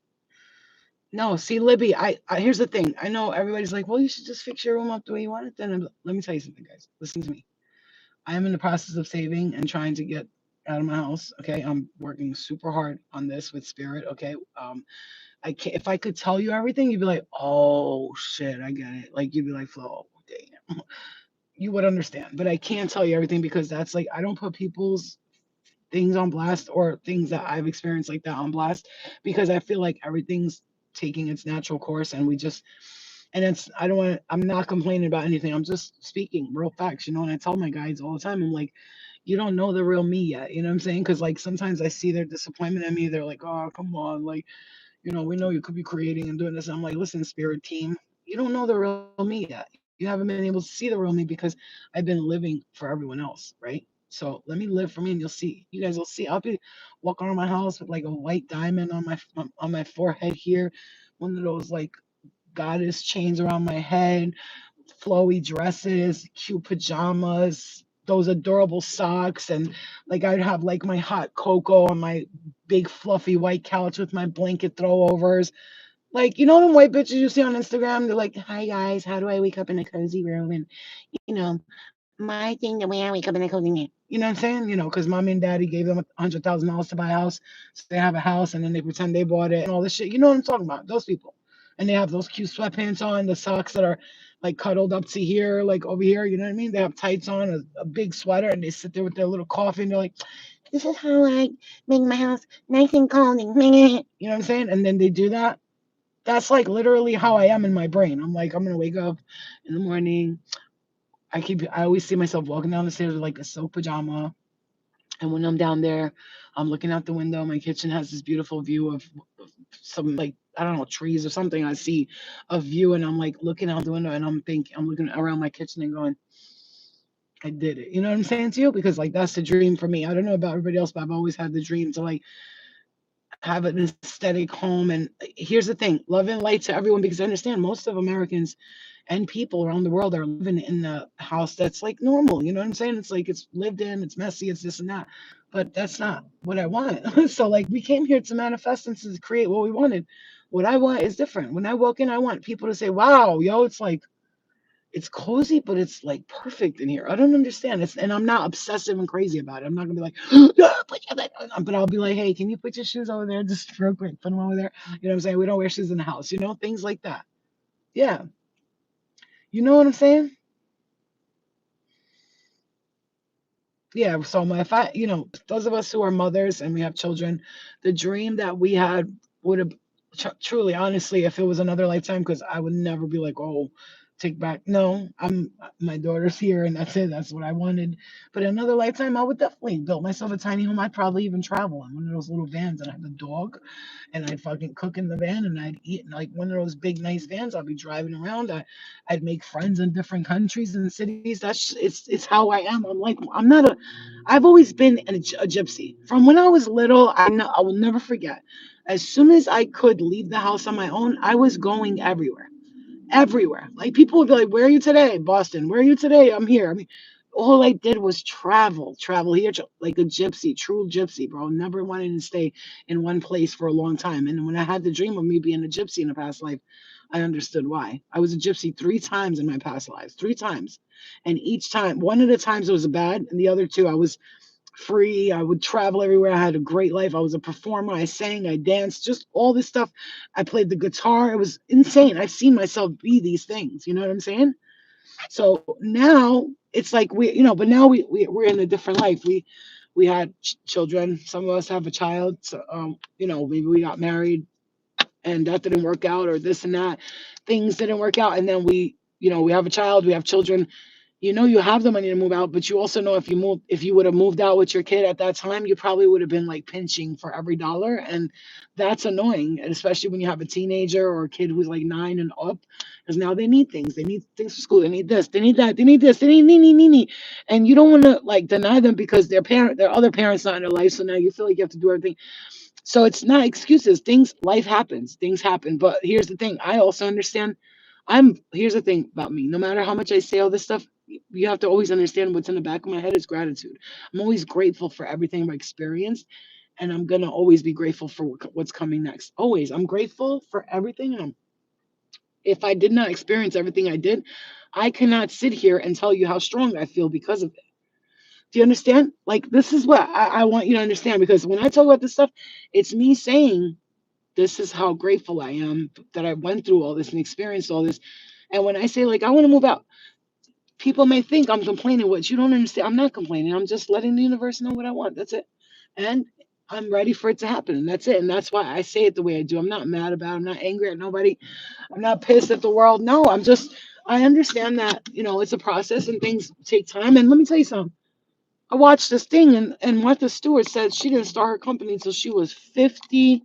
No, see, Libby, I here's the thing. I know everybody's like, well, you should just fix your room up the way you want it. Let me tell you something, guys. Listen to me. I am in the process of saving and trying to get out of my house. Okay, I'm working super hard on this with spirit. Okay, I can't. If I could tell you everything, you'd be like, oh shit, I get it. Like you'd be like, Flo, damn, you would understand. But I can't tell you everything because that's like I don't put people's things on blast or things that I've experienced like that on blast because I feel like everything's taking its natural course and we just and it's I don't want I'm not complaining about anything. I'm just speaking real facts, and I tell my guides all the time, I'm like, you don't know the real me yet. You know what I'm saying? Because like sometimes I see their disappointment in me. They're like, oh, come on, like, we know you could be creating and doing this. I'm like, listen, spirit team, you don't know the real me yet. You haven't been able to see the real me because I've been living for everyone else, right? So let me live for me, and you'll see. You guys will see. I'll be walking around my house with like a white diamond on my forehead here, one of those like goddess chains around my head, flowy dresses, cute pajamas, those adorable socks, and like I'd have like my hot cocoa on my big fluffy white couch with my blanket throwovers. Like, them white bitches you see on Instagram, they're like, hi guys, how do I wake up in a cozy room? And you know, my thing the way I wake up in a cozy room. You know what I'm saying? Because mommy and daddy gave them $100,000 to buy a house. So they have a house and then they pretend they bought it and all this shit. You know what I'm talking about? Those people. And they have those cute sweatpants on, the socks that are like cuddled up to here, like over here. You know what I mean? They have tights on, a big sweater, and they sit there with their little coffee and they're like, this is how I make my house nice and cold. You know what I'm saying? And then they do that. That's like literally how I am in my brain. I'm like, I'm gonna wake up in the morning. I always see myself walking down the stairs with like a silk pajama. And when I'm down there, I'm looking out the window. My kitchen has this beautiful view of some like, I don't know, trees or something. I see a view and I'm like looking out the window and I'm looking around my kitchen and going, I did it. You know what I'm saying to you? Because like that's the dream for me. I don't know about everybody else, but I've always had the dream to like have an aesthetic home. And here's the thing, love and light to everyone, because I understand most of Americans and people around the world are living in a house that's like normal. You know what I'm saying? It's like it's lived in, it's messy, it's this and that. But that's not what I want. So like we came here to manifest and to create what we wanted. What I want is different. When I walk in, I want people to say, wow, yo, it's like it's cozy, but it's like perfect in here. I don't understand. And I'm not obsessive and crazy about it. I'm not gonna be like, "No, but I'll be like, hey, can you put your shoes over there just real quick? Put them over there. You know what I'm saying? We don't wear shoes in the house, things like that. Yeah. You know what I'm saying? Yeah. So my if I, those of us who are mothers and we have children, the dream that we had would have truly, honestly, if it was another lifetime, because I would never be like, oh, take back. No, my daughter's here and that's it. That's what I wanted. But another lifetime, I would definitely build myself a tiny home. I'd probably even travel in one of those little vans, and I have a dog, and I'd fucking cook in the van, and I'd eat in like one of those big nice vans. I'd be driving around. I'd make friends in different countries and cities. It's how I am. I'm not a. I've always been a gypsy from when I was little. I will never forget. As soon as I could leave the house on my own, I was going everywhere, everywhere. Like people would be like, "Where are you today, Boston? Where are you today? I'm here." I mean, all I did was travel here, like a gypsy, true gypsy, bro. Never wanted to stay in one place for a long time. And when I had the dream of me being a gypsy in a past life, I understood why. I was a gypsy 3 times in my past lives, 3 times, and each time, one of the times it was bad, and the other two I was free. I would travel everywhere. I had a great life. I was a performer. I sang, I danced, just all this stuff. I played the guitar. It was insane. I've seen myself be these things. You know what I'm saying? So now it's like but now we're in a different life. We had children. Some of us have a child. So, maybe we got married and that didn't work out, or this and that. Things didn't work out. And then we have a child, we have children. You have the money to move out, but you also know if you would have moved out with your kid at that time, you probably would have been like pinching for every dollar. And that's annoying, and especially when you have a teenager or a kid who's like 9 and up, because now they need things. They need things for school. They need this. They need that. They need this. They need. And you don't want to like deny them because their other parents not in their life. So now you feel like you have to do everything. So it's not excuses. Life happens. Things happen. But here's the thing. I also understand. Here's the thing about me. No matter how much I say all this stuff, you have to always understand what's in the back of my head is gratitude. I'm always grateful for everything I've experienced, and I'm gonna always be grateful for what's coming next. Always, I'm grateful for everything, and if I did not experience everything I did, I cannot sit here and tell you how strong I feel because of it. Do you understand? Like this is what I want you to understand, because when I talk about this stuff, it's me saying this is how grateful I am that I went through all this and experienced all this. And when I say like I want to move out, people may think I'm complaining. What you don't understand, I'm not complaining. I'm just letting the universe know what I want. That's it. And I'm ready for it to happen. And that's it. And that's why I say it the way I do. I'm not mad about it. I'm not angry at nobody. I'm not pissed at the world. No, I understand that, it's a process and things take time. And let me tell you something. I watched this thing, and Martha Stewart said she didn't start her company until she was 50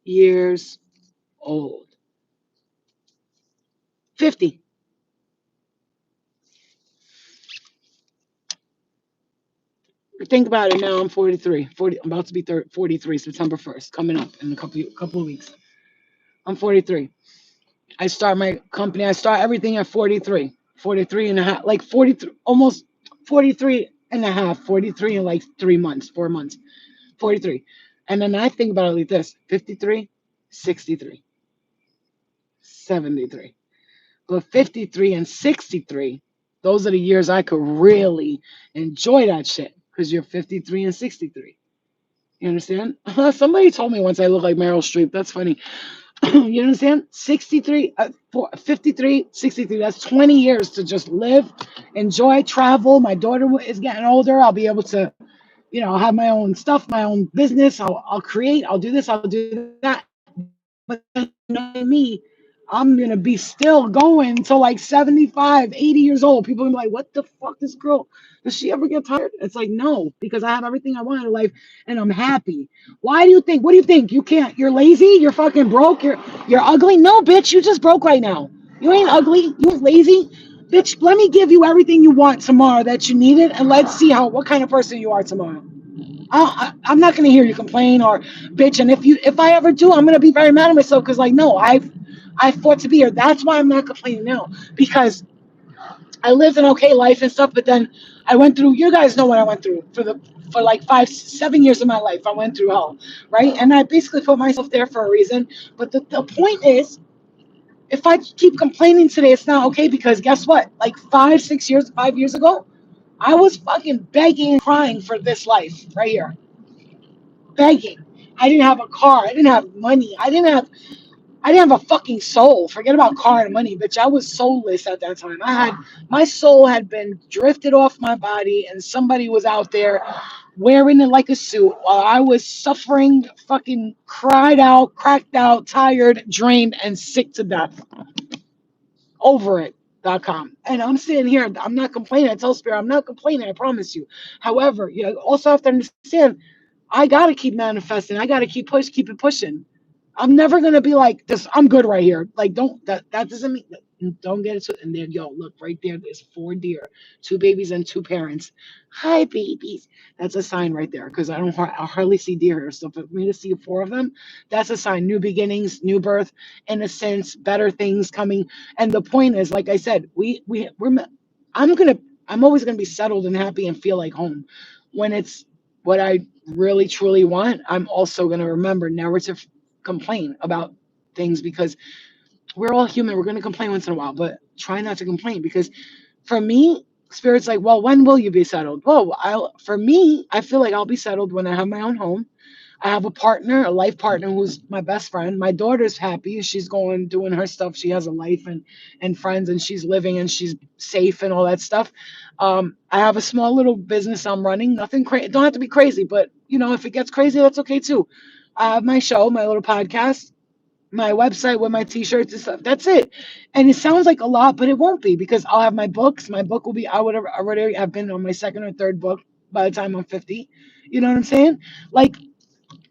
years old. 50. Think about it now. I'm 43. 40. I'm about to be 43, September 1st, coming up in a couple of weeks. I'm 43. I start my company. I start everything at 43. 43 and a half, like 43, almost 43 and a half, 43 in like 3 months, 4 months, 43. And then I think about it like this: 53, 63, 73. But 53 and 63, those are the years I could really enjoy that shit, because you're 53 and 63. You understand? Somebody told me once I look like Meryl Streep. That's funny. You understand? 63, 53, 63. That's 20 years to just live, enjoy, travel. My daughter is getting older. I'll be able to, have my own stuff, my own business. I'll create. I'll do this. I'll do that. But me, I'm gonna be still going until like 75, 80 years old. People are gonna be like, what the fuck, this girl? Does she ever get tired? It's like, no, because I have everything I want in life and I'm happy. Why do you think? What do you think? You can't, you're lazy, you're fucking broke, you're ugly. No, bitch, you just broke right now. You ain't ugly, you ain't lazy. Bitch, let me give you everything you want tomorrow that you needed, and let's see what kind of person you are tomorrow. I'm not gonna hear you complain or bitch. And if I ever do, I'm gonna be very mad at myself because like no, I fought to be here. That's why I'm not complaining now because I lived an okay life and stuff. But then I went through. You guys know what I went through for like 5, 7 years of my life. I went through hell, right? And I basically put myself there for a reason. But the point is, if I keep complaining today, it's not okay because guess what? Like 5, 6 years, 5 years ago, I was fucking begging and crying for this life right here. Begging. I didn't have a car. I didn't have money. I didn't have a fucking soul. Forget about car and money, bitch. I was soulless at that time. My soul had been drifted off my body and somebody was out there wearing it like a suit while I was suffering, fucking cried out, cracked out, tired, drained, and sick to death. Over it.com. And I'm sitting here, I'm not complaining. I tell Spirit, I'm not complaining, I promise you. However, you also have to understand, I gotta keep manifesting. I gotta keep it pushing. I'm never gonna be like this. I'm good right here. Like, don't that doesn't mean don't get it. And then look right there. There's 4 deer, 2 babies, and 2 parents. Hi, babies. That's a sign right there because I hardly see deer here. So for me to see 4 of them, that's a sign. New beginnings, new birth, innocence, better things coming. And the point is, like I said, I'm gonna I'm always gonna be settled and happy and feel like home. When it's what I really truly want, I'm also gonna remember never to complain about things because we're all human. We're going to complain once in a while, but try not to complain because for me, Spirit's like, well, when will you be settled? Well, for me, I feel like I'll be settled when I have my own home. I have a partner, a life partner who's my best friend. My daughter's happy. She's going doing her stuff. She has a life and friends and she's living and she's safe and all that stuff. I have a small little business I'm running. Nothing crazy. It don't have to be crazy, but if it gets crazy, that's okay too. I have my show, my little podcast, my website with my t-shirts and stuff. That's it. And it sounds like a lot, but it won't be because I'll have my books. My book will be I would have already have been on my second or third book by the time I'm 50. You know what I'm saying? Like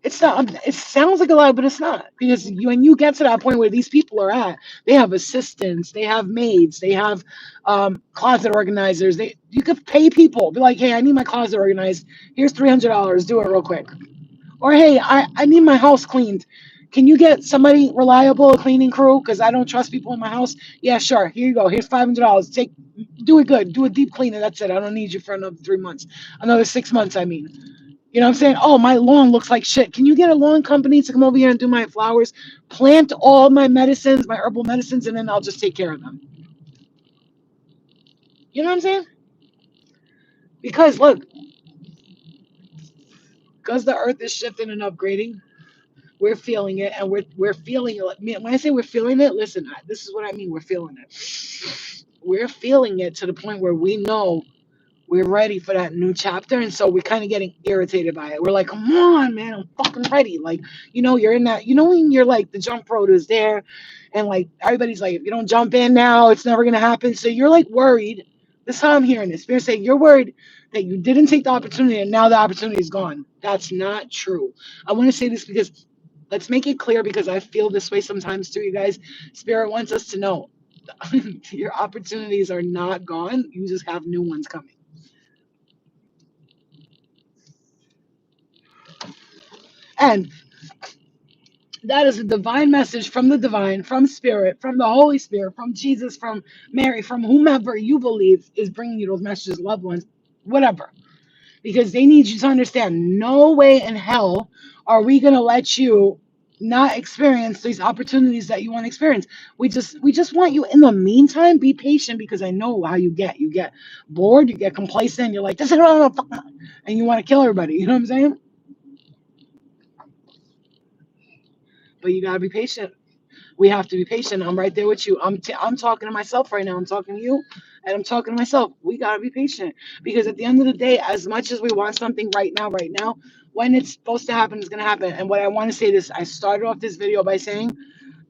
it's not it sounds like a lot, but it's not. Because when you get to that point where these people are at, they have assistants, they have maids, they have closet organizers. You could pay people, be like, hey, I need my closet organized. Here's $300, do it real quick. Or hey, I need my house cleaned. Can you get somebody reliable, a cleaning crew? Because I don't trust people in my house. Yeah, sure. Here you go. Here's $500. Do it good. Do a deep cleaning. That's it. I don't need you for another 3 months, another 6 months. I mean, you know what I'm saying? Oh, my lawn looks like shit. Can you get a lawn company to come over here and do my flowers, plant all my medicines, my herbal medicines, and then I'll just take care of them. You know what I'm saying? Because look, because the earth is shifting and upgrading, we're feeling it, and we're feeling it. When I say we're feeling it, listen, this is what I mean. We're feeling it. We're feeling it to the point where we know we're ready for that new chapter, and so we're kind of getting irritated by it. We're like, come on, man, I'm fucking ready. Like, you're in that. When you're like the jump road is there, and like everybody's like, if you don't jump in now, it's never gonna happen. So you're like worried. This is how I'm hearing this. Spirit saying you're worried that you didn't take the opportunity, and now the opportunity is gone. That's not true. I want to say this because let's make it clear because I feel this way sometimes too, you guys. Spirit wants us to know your opportunities are not gone. You just have new ones coming. And that is a divine message from the divine, from Spirit, from the Holy Spirit, from Jesus, from Mary, from whomever you believe is bringing you those messages, loved ones, whatever. Because they need you to understand no way in hell are we going to let you not experience these opportunities that you want to experience. We just want you in the meantime, be patient because I know how you get. You get bored, you get complacent, you're like, this is and you want to kill everybody. You know what I'm saying? But you got to be patient. We have to be patient. I'm right there with you. I'm talking to myself right now. I'm talking to you and I'm talking to myself. We got to be patient because at the end of the day, as much as we want something right now, when it's supposed to happen, it's going to happen. And what I want to say this, I started off this video by saying,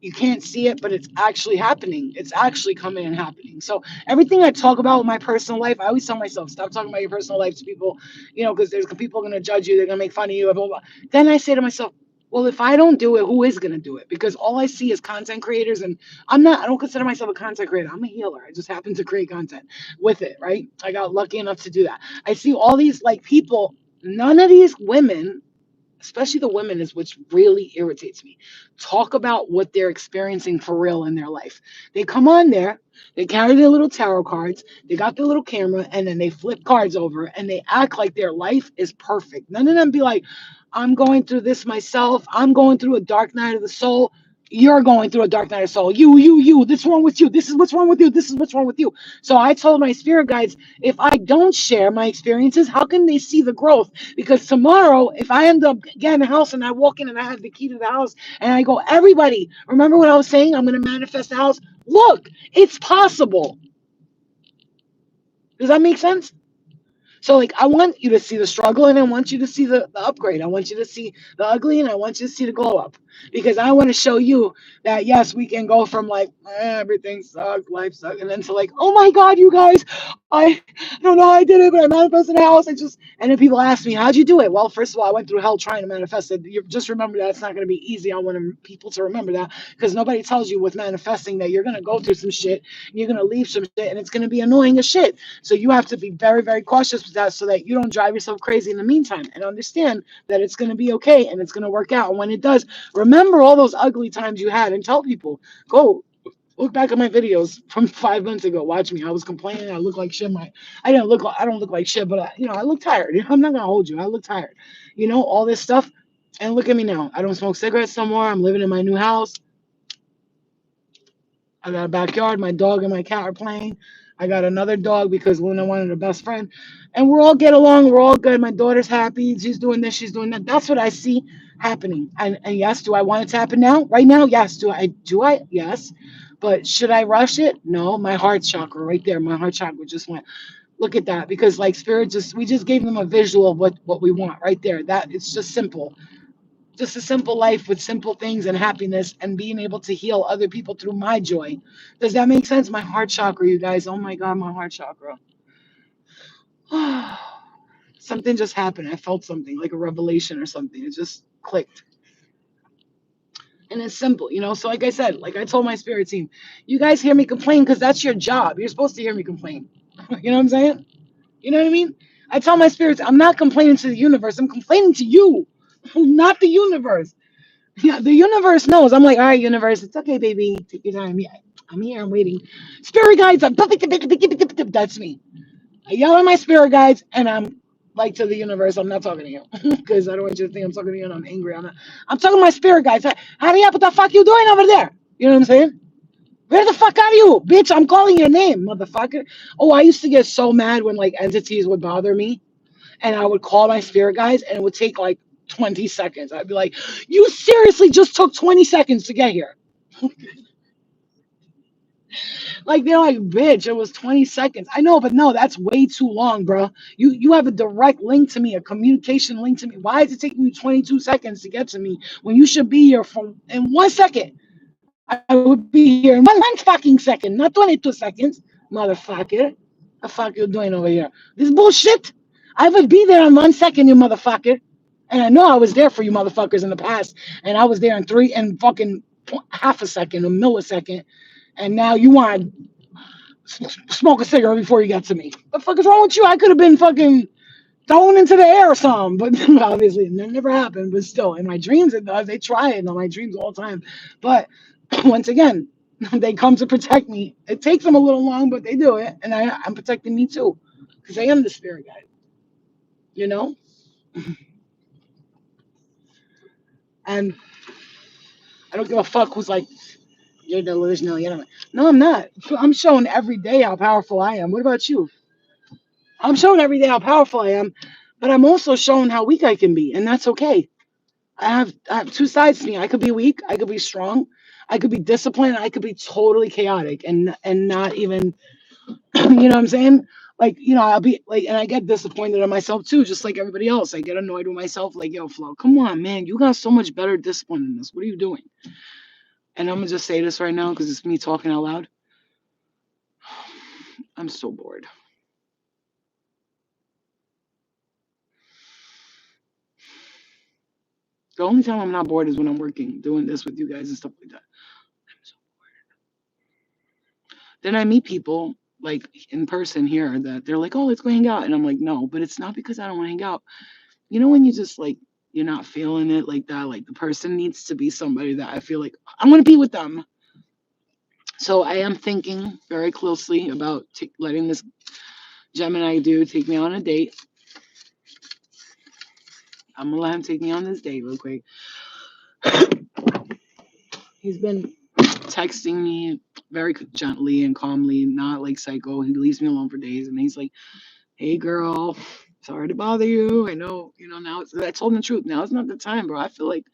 you can't see it, but it's actually happening. It's actually coming and happening. So everything I talk about with my personal life, I always tell myself, stop talking about your personal life to people, because there's people going to judge you. They're going to make fun of you. Blah, blah, blah. Then I say to myself, well, if I don't do it, who is going to do it? Because all I see is content creators, and I don't consider myself a content creator. I'm a healer. I just happen to create content with it, right? I got lucky enough to do that. I see all these like people None of these women, especially the women, is which really irritates me. Talk about what they're experiencing for real in their life. They come on there, they carry their little tarot cards, they got their little camera, and then they flip cards over and they act like their life is perfect. None of them be like, I'm going through this myself. I'm going through a dark night of the soul. You're going through a dark night of soul. You. This is wrong with you. This is what's wrong with you. This is what's wrong with you. So I told my spirit guides, if I don't share my experiences, how can they see the growth? Because tomorrow, if I end up getting a house and I walk in and I have the key to the house and I go, everybody, remember what I was saying? I'm going to manifest the house. Look, it's possible. Does that make sense? So, like, I want you to see the struggle and I want you to see the upgrade. I want you to see the ugly and I want you to see the glow up. Because I want to show you that, yes, we can go from like, everything sucks, life sucks, and then to like, oh my God, you guys, I don't know how I did it, but I manifested a house. And then people ask me, how'd you do it? Well, first of all, I went through hell trying to manifest it. You just remember that it's not going to be easy. I want people to remember that because nobody tells you with manifesting that you're going to go through some shit, you're going to leave some shit, and it's going to be annoying as shit. So you have to be very, very cautious with that so that you don't drive yourself crazy in the meantime and understand that it's going to be okay and it's going to work out. And when it does, remember all those ugly times you had and tell people, go look back at my videos from 5 months ago. Watch me. I was complaining. I look like shit. I don't look like shit, but I look tired. I'm not going to hold you. I look tired, all this stuff. And look at me now. I don't smoke cigarettes no more. I'm living in my new house. I got a backyard. My dog and my cat are playing. I got another dog because Luna wanted a best friend. And we're all get along. We're all good. My daughter's happy. She's doing this. She's doing that. That's what I see happening. And yes, do I want it to happen now? Right now? Yes. Do I? Do I? Yes. But should I rush it? No. My heart chakra right there. My heart chakra just went. Look at that. Because like spirit we just gave them a visual of what we want right there. That it's just simple, just a simple life with simple things and happiness and being able to heal other people through my joy. Does that make sense? My heart chakra, you guys. Oh my God, my heart chakra. Something just happened. I felt something like a revelation or something. It just clicked. And it's simple. So like I said, like I told my spirit team, you guys hear me complain because that's your job. You're supposed to hear me complain. You know what I'm saying? You know what I mean? I tell my spirits, I'm not complaining to the universe. I'm complaining to you, not the universe. Yeah, the universe knows. I'm like, all right, universe, it's okay, baby. Take your time. Yeah, I'm here. I'm waiting. Spirit guides. That's me. I yell at my spirit guides, and I'm like to the universe. I'm not talking to you because I don't want you to think I'm talking to you and I'm angry. I'm talking to my spirit guides. Hurry up! What the fuck you doing over there? You know what I'm saying? Where the fuck are you, bitch? I'm calling your name, motherfucker. Oh, I used to get so mad when like entities would bother me and I would call my spirit guides and it would take like 20 seconds. I'd be like, you seriously just took 20 seconds to get here. Like they're like, bitch, it was 20 seconds. I know, but no, that's way too long, bro. You have a direct link to me, a communication link to me. Why is it taking you 22 seconds to get to me when you should be here for in 1 second? I would be here in one fucking second, not 22 seconds, motherfucker. The fuck you doing over here? This bullshit. I would be there in 1 second, you motherfucker. And I know I was there for you motherfuckers in the past, and I was there in three and fucking half a second, a millisecond, and now you want to smoke a cigarette before you got to me. What the fuck is wrong with you? I could have been fucking thrown into the air or something, but obviously it never happened. But still, in my dreams it does. They try it in my dreams all the time. But once again, they come to protect me. It takes them a little long, but they do it, and I'm protecting me too, because I am the spirit guide. You know, and I don't give a fuck who's like you're delusional. You know, no, I'm not. I'm showing every day how powerful I am. What about you? I'm showing every day how powerful I am, but I'm also showing how weak I can be, and that's okay. I have two sides to me. I could be weak. I could be strong. I could be disciplined. I could be totally chaotic and not even you know what I'm saying? Like, I'll be like, and I get disappointed in myself too, just like everybody else. I get annoyed with myself, like, yo, Flo, come on, man. You got so much better discipline than this. What are you doing? And I'm gonna just say this right now because it's me talking out loud. I'm so bored. The only time I'm not bored is when I'm working, doing this with you guys and stuff like that. Then I meet people like in person here that they're like, oh, let's go hang out. And I'm like, no, but it's not because I don't want to hang out. You know, when you just like, you're not feeling it like that, like the person needs to be somebody that I feel like I want to be with them. So I am thinking very closely about letting this Gemini dude take me on a date. I'm gonna let him take me on this date real quick. He's been texting me very gently and calmly, not like psycho. He leaves me alone for days, and he's like, "Hey, girl, sorry to bother you. I know, now I told him the truth. Now it's not the time, bro. I feel like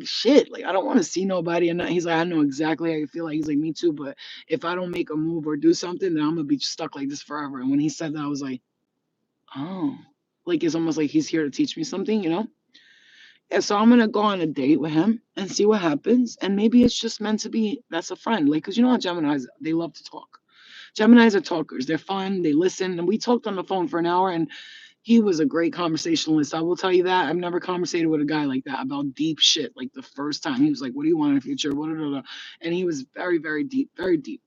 shit. Like I don't want to see nobody." And he's like, "I know exactly how you feel." Like he's like, "Me too. But if I don't make a move or do something, then I'm gonna be stuck like this forever." And when he said that, I was like, "Oh, like it's almost like he's here to teach me something." Yeah, so I'm gonna go on a date with him and see what happens. And maybe it's just meant to be. That's a friend. Like, cause you know how Gemini's, they love to talk. Geminis are talkers. They're fun. They listen. And we talked on the phone for an hour, and he was a great conversationalist. I will tell you that. I've never conversated with a guy like that about deep shit. Like the first time, he was like, "What do you want in the future?" Blah, blah, blah. And he was very, very deep, very deep.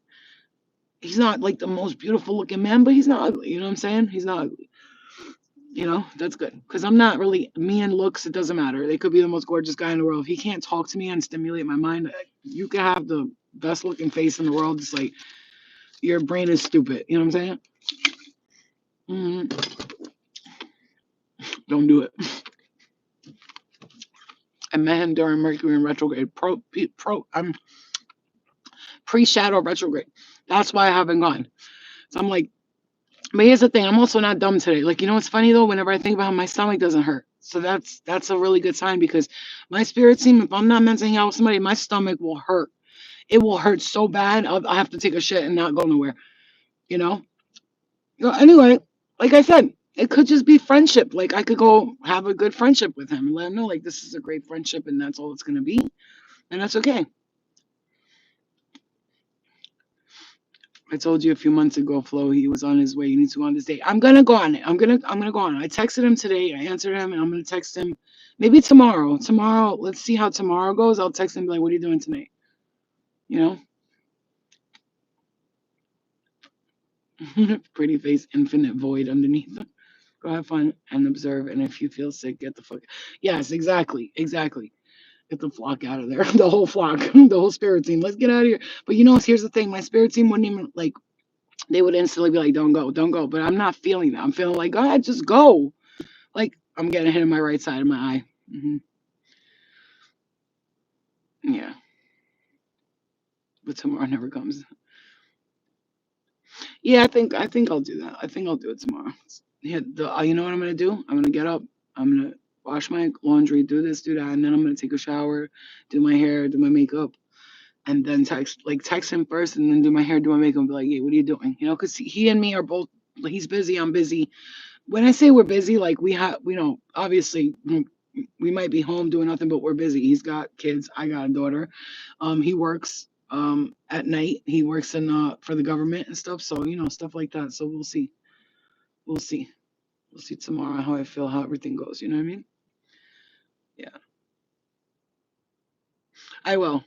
He's not like the most beautiful looking man, but he's not ugly. You know what I'm saying? He's not ugly. That's good. Because I'm not really, me and looks, it doesn't matter. They could be the most gorgeous guy in the world. If he can't talk to me and stimulate my mind, you can have the best looking face in the world. It's like your brain is stupid. You know what I'm saying? Hmm. Don't do it. I met him during Mercury in retrograde. I'm pre-shadow retrograde. That's why I haven't gone. So I'm like, but here's the thing. I'm also not dumb today. Like, what's funny though? Whenever I think about it, my stomach doesn't hurt. So that's a really good sign because my spirit team, if I'm not meant to hang out with somebody, my stomach will hurt. It will hurt so bad. I have to take a shit and not go nowhere. You know. Anyway, like I said, it could just be friendship. Like I could go have a good friendship with him and let him know like this is a great friendship and that's all it's gonna be, and that's okay. I told you a few months ago, Flo, he was on his way. He needs to go on this date. I'm gonna go on it. I'm gonna go on it. I texted him today. I answered him, and I'm gonna text him maybe tomorrow. Tomorrow, let's see how tomorrow goes. I'll text him and be like, "What are you doing tonight?" You Pretty face, infinite void underneath. Go have fun and observe. And if you feel sick, get the fuck. Yes, exactly, exactly. Get the flock out of there. The whole flock, the whole spirit team. Let's get out of here. But here's the thing. My spirit team wouldn't even like. They would instantly be like, "Don't go, don't go." But I'm not feeling that. I'm feeling like, "Go ahead, just go." Like I'm getting hit in my right side of my eye. Yeah, but tomorrow never comes. Yeah, I think I'll do that. I think I'll do it tomorrow. Yeah, you know what I'm gonna do? I'm gonna get up. I'm gonna wash my laundry, do this, do that, and then I'm gonna take a shower, do my hair, do my makeup, and then text him first, and then do my hair, do my makeup, and be like, "Hey, what are you doing?" Because he and me are both. He's busy. I'm busy. When I say we're busy, like obviously we might be home doing nothing, but we're busy. He's got kids. I got a daughter. He works at night. He works in for the government and stuff. So stuff like that. So we'll see. We'll see. We'll see tomorrow how I feel, how everything goes. You know what I mean? Yeah, I will.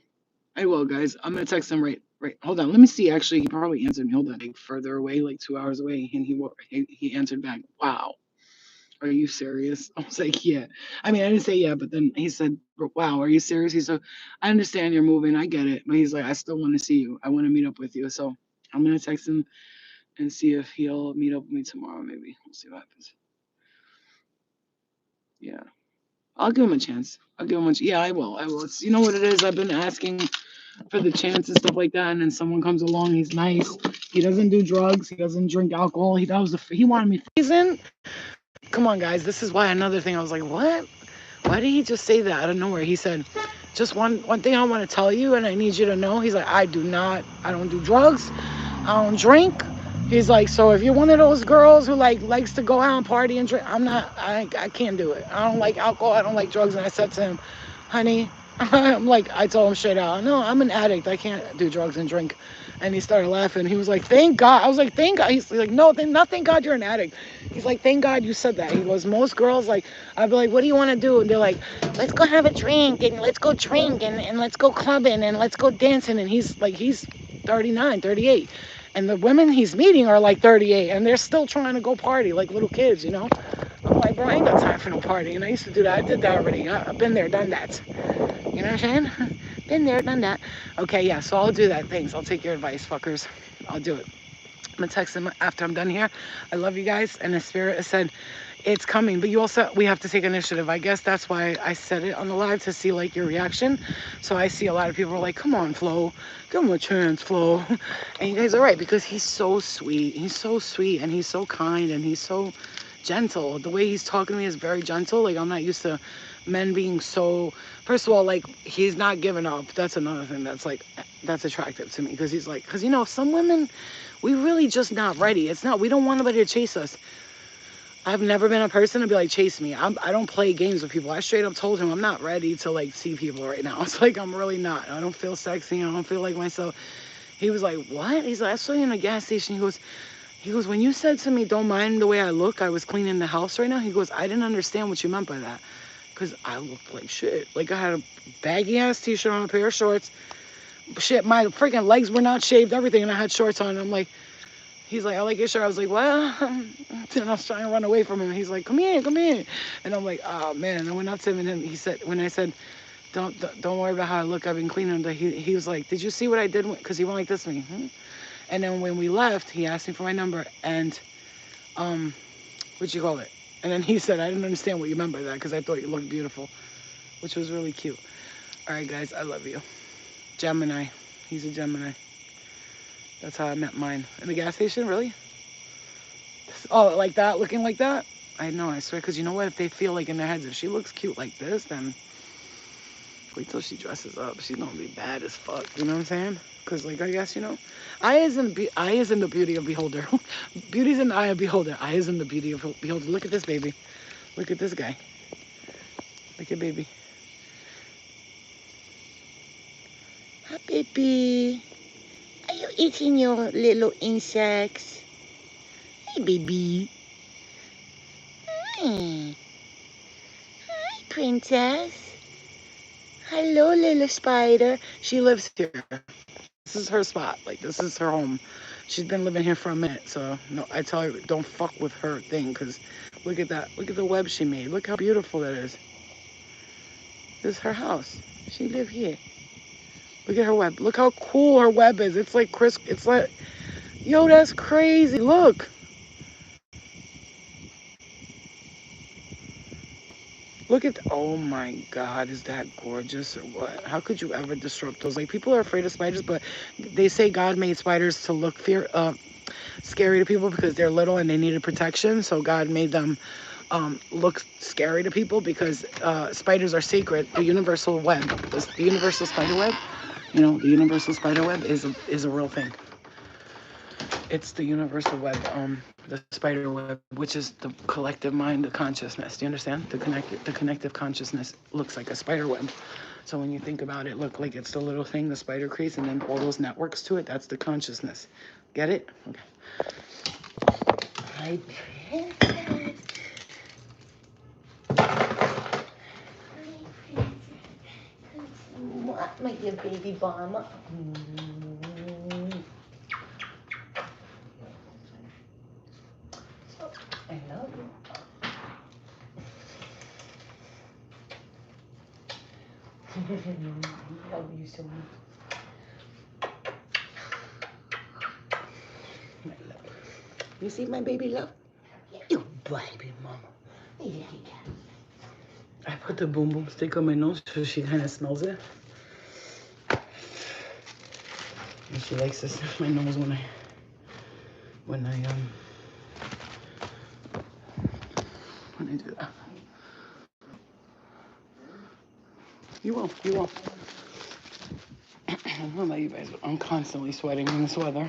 I will, guys. I'm gonna text him right. Right. Hold on. Let me see. Actually, he probably answered me. Hold on. Like further away, like 2 hours away, and he answered back. Wow. Are you serious? I was like, yeah. I mean, I didn't say yeah, but then he said, wow, are you serious? He said, I understand you're moving. I get it. But he's like, I still want to see you. I want to meet up with you. So I'm going to text him and see if he'll meet up with me tomorrow, maybe. We'll see what happens. Yeah. I'll give him a chance. I'll give him a Yeah, I will. I will. You know what it is? I've been asking for the chance and stuff like that. And then someone comes along. He's nice. He doesn't do drugs. He doesn't drink alcohol. He wanted me. Reason? Come on, guys. This is why another thing. I was like, what? Why did he just say that out of nowhere? He said, just one thing I want to tell you, and I need you to know. He's like, I don't do drugs. I don't drink. He's like, so if you're one of those girls who likes to go out and party and drink, I can't do it. I don't like alcohol. I don't like drugs. And I said to him, honey, I told him straight out, no, I'm an addict. I can't do drugs and drink. And he started laughing. He was like, thank God. I was like, thank God. He's like, no, thank God you're an addict. He's like, thank God you said that. He goes, most girls, like, I'd be like, what do you want to do? And they're like, let's go have a drink and let's go drink and let's go clubbing and let's go dancing. And he's 39, 38. And the women he's meeting are like 38 and they're still trying to go party like little kids. I'm like, bro, I ain't got time for no party. And I used to do that. I did that already. I've been there, done that. You know what I'm saying? Been there, done that. Okay, yeah, so I'll do that. Thanks. I'll take your advice, fuckers. I'll do it. I'm gonna text him after I'm done here. I love you guys. And the spirit has said it's coming, but you also, we have to take initiative. I guess that's why I said it on the live, to see like your reaction. So I see a lot of people are like, come on, Flo, give him a chance, Flo. And you guys are right, because he's so sweet. He's so sweet, and he's so kind, and he's so gentle. The way he's talking to me is very gentle. Like, I'm not used to men being so, first of all, like, he's not giving up. That's another thing that's like, that's attractive to me, because he's like, because, you know, some women, we really just not ready. It's not, we don't want nobody to chase us. I've never been a person to be like, chase me. I don't play games with people. I straight up told him I'm not ready to like see people right now. It's like, I'm really not. I don't feel sexy. I don't feel like myself. He was like, what? He's like, I saw you in a gas station. He goes, when you said to me, don't mind the way I look, I was cleaning the house right now. He goes, I didn't understand what you meant by that. Because I looked like shit. Like, I had a baggy ass t-shirt on, a pair of shorts. Shit, my freaking legs were not shaved, everything. And I had shorts on. And I'm like, he's like, I like your shirt. I was like, well, and I was trying to run away from him. He's like, come here, come here. And I'm like, oh man. And I went up to him, and he said, when I said, don't worry about how I look, I've been cleaning them. He was like, did you see what I did? Because he went like this to me. And then when we left, he asked me for my number, and what'd you call it? And then he said, I didn't understand what you meant by that, because I thought you looked beautiful, which was really cute. All right, guys, I love you. Gemini. He's a Gemini. That's how I met mine. In the gas station, really? Oh, like that? Looking like that? I know, I swear. Because you know what? If they feel like in their heads, if she looks cute like this, then wait till she dresses up. She's going to be bad as fuck. You know what I'm saying? Because, like, I guess, you know, eye is in the beauty of beholder. Beauty's in the eye of beholder. Eye is in the beauty of beholder. Look at this baby. Look at this guy. Look at baby. Hi, baby. Are you eating your little insects? Hey, baby. Hi. Hi, princess. Hello, little spider. She lives here. This is her spot. Like, this is her home. She's been living here for a minute. So, no, I tell her, don't fuck with her thing. Because look at that. Look at the web she made. Look how beautiful that is. This is her house. She live here. Look at her web. Look how cool her web is. It's like crisp. It's like, yo, that's crazy. Look. Look at, oh my God, is that gorgeous or what? How could you ever disrupt those? Like, people are afraid of spiders, but they say God made spiders to look scary to people because they're little and they needed protection. So God made them look scary to people because spiders are sacred. The universal web, the universal spider web, you know, the universal spider web is a real thing. It's the universal web, the spider web, which is the collective mind, the consciousness. Do you understand? The connective consciousness looks like a spider web. So when you think about it, look like it's the little thing the spider creates, and then all those networks to it. That's the consciousness. Get it? Okay. Hi, princess. What, my dear baby mama? I love you. I love you so much. My love. You see my baby love? You baby mama. Yeah. I put the boom boom stick on my nose so she kind of smells it. And she likes to sniff my nose when I do that. You will. I don't know about you guys, but I'm constantly sweating in this weather.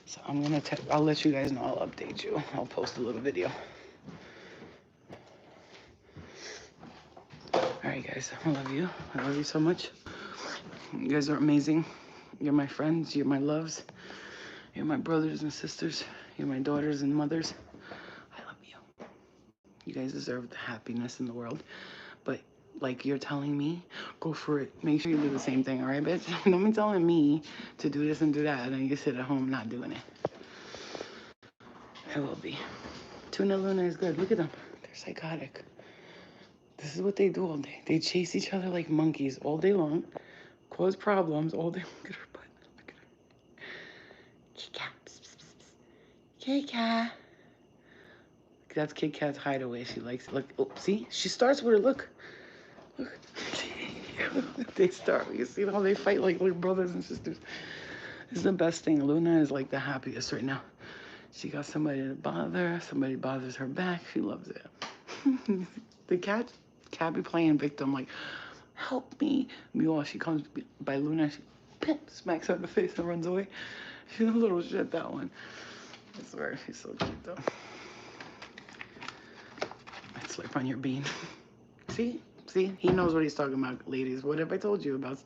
So I'm gonna I'll let you guys know. I'll update you. I'll post a little video. All right, guys. I love you. I love you so much. You guys are amazing. You're my friends. You're my loves. You're my brothers and sisters. You're my daughters and mothers. I love you. You guys deserve the happiness in the world. But like you're telling me, go for it. Make sure you do the same thing, all right, bitch? Don't be telling me to do this and do that, and then you sit at home not doing it. I will be. Tuna Luna is good. Look at them. They're psychotic. This is what they do all day. They chase each other like monkeys all day long, cause problems all day. Look at her butt. Look at her. Kit Kat. Kit Kat. That's Kit Kat's hideaway. She likes it. Look, oh, see? She starts with her, look. Look. They start. You see how they fight like little brothers and sisters. This is the best thing. Luna is like the happiest right now. She got somebody to bother. Somebody bothers her back. She loves it. The cat be playing victim like, help me. Meanwhile, she comes by Luna. She smacks her in the face and runs away. She's a little shit, that one. I swear, she's so cute though. I slurp on your bean. See? See? He knows what he's talking about, ladies. What have I told you about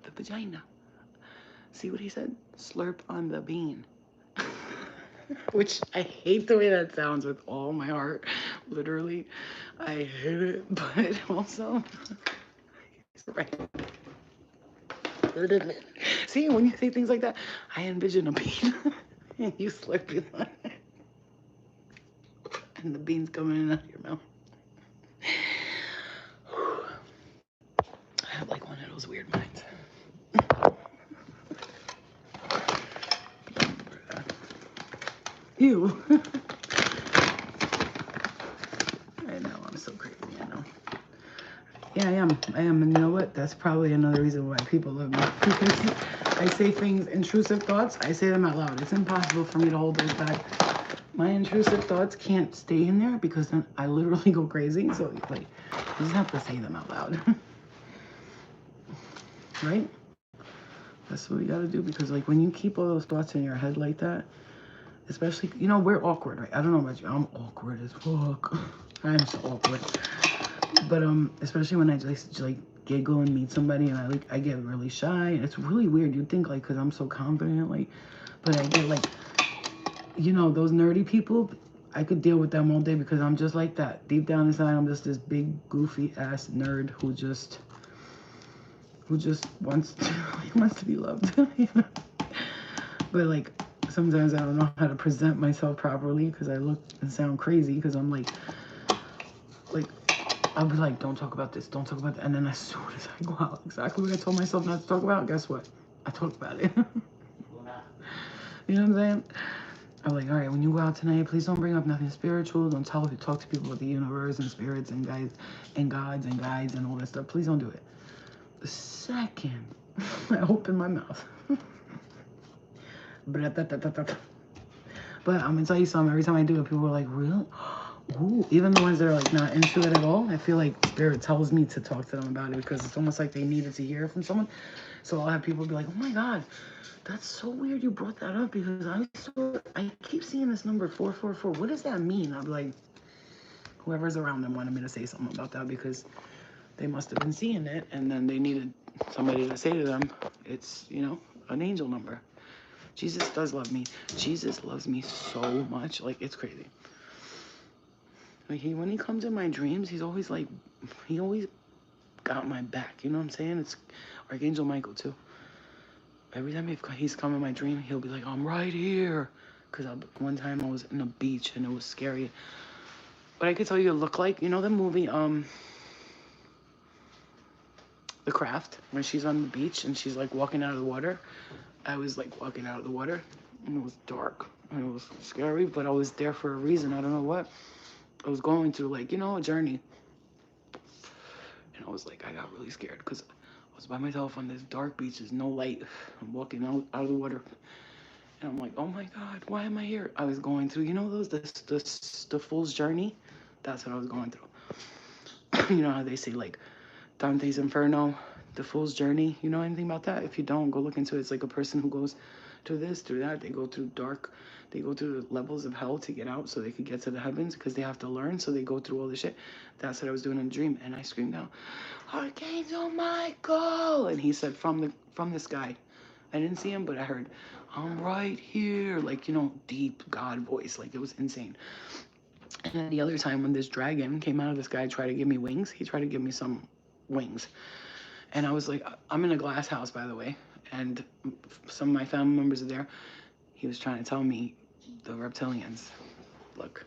the vagina? See what he said? Slurp on the bean. Which I hate the way that sounds with all my heart. Literally, I hate it. But also, he's right. See, when you say things like that, I envision a bean. And you slurping on it. And the bean's coming in out of your mouth. I have like one of those weird minds. Ew. I know, I'm so crazy, I know. Yeah, I am. And you know what? That's probably another reason why people love me. Because I say things, intrusive thoughts, I say them out loud. It's impossible for me to hold those back. My intrusive thoughts can't stay in there because then I literally go crazy. So, like, you just have to say them out loud. Right? That's what we gotta do, because, like, when you keep all those thoughts in your head like that, especially, you know, we're awkward, right? I don't know about you. I'm awkward as fuck. I'm so awkward. But, especially when I just, like, giggle and meet somebody and I get really shy. It's really weird. You'd think, like, because I'm so confident, like, but I get, like, you know, those nerdy people, I could deal with them all day because I'm just like that. Deep down inside, I'm just this big, goofy-ass nerd who just wants to be loved. You know? But, like, sometimes I don't know how to present myself properly because I look and sound crazy because I'm like, I'll be like, don't talk about this, don't talk about that. And then as soon as I go out, exactly what I told myself not to talk about, guess what? I talk about it. You know what I'm saying? I'm like, all right, when you go out tonight, please don't bring up nothing spiritual. Don't talk to people about the universe and spirits and guides and gods and guides and all that stuff. Please don't do it. The second I open my mouth. But I'm gonna tell you something. Every time I do it, people are like, "Really?" Ooh, even the ones that are like not into it at all, I feel like spirit tells me to talk to them about it because it's almost like they needed to hear from someone. So I'll have people be like, "Oh my God, that's so weird you brought that up because I keep seeing this number 444. What does that mean?" I'm like, whoever's around them wanted me to say something about that because they must have been seeing it and then they needed somebody to say to them, it's, you know, an angel number. Jesus does love me. Jesus loves me so much. Like, it's crazy. Like, when he comes in my dreams, he always got my back. You know what I'm saying? It's Archangel Michael, too. Every time he's come in my dream, he'll be like, I'm right here. Because one time I was in a beach and it was scary. But I could tell you it looked like, you know the movie, The Craft, when she's on the beach and she's like walking out of the water. I was like walking out of the water and it was dark and it was scary, but I was there for a reason. I don't know what. I was going through, like, you know, a journey. And I was like, I got really scared because I was by myself on this dark beach. There's no light. I'm walking out of the water. And I'm like, oh my God, why am I here? I was going through, you know, the Fool's Journey? That's what I was going through. You know how they say, like, Dante's Inferno, the Fool's Journey. You know anything about that? If you don't, go look into it. It's like a person who goes through this, through that. They go through they go through the levels of hell to get out so they could get to the heavens because they have to learn. So they go through all this shit. That's what I was doing in a dream. And I screamed out, Archangel Michael! And he said, from the sky. I didn't see him, but I heard, I'm right here. Like, you know, deep God voice. Like, it was insane. And then the other time when this dragon came out of the sky, tried to give me wings. He tried to give me some wings. And I was like, I'm in a glass house, by the way. And some of my family members are there. He was trying to tell me, The reptilians. Look.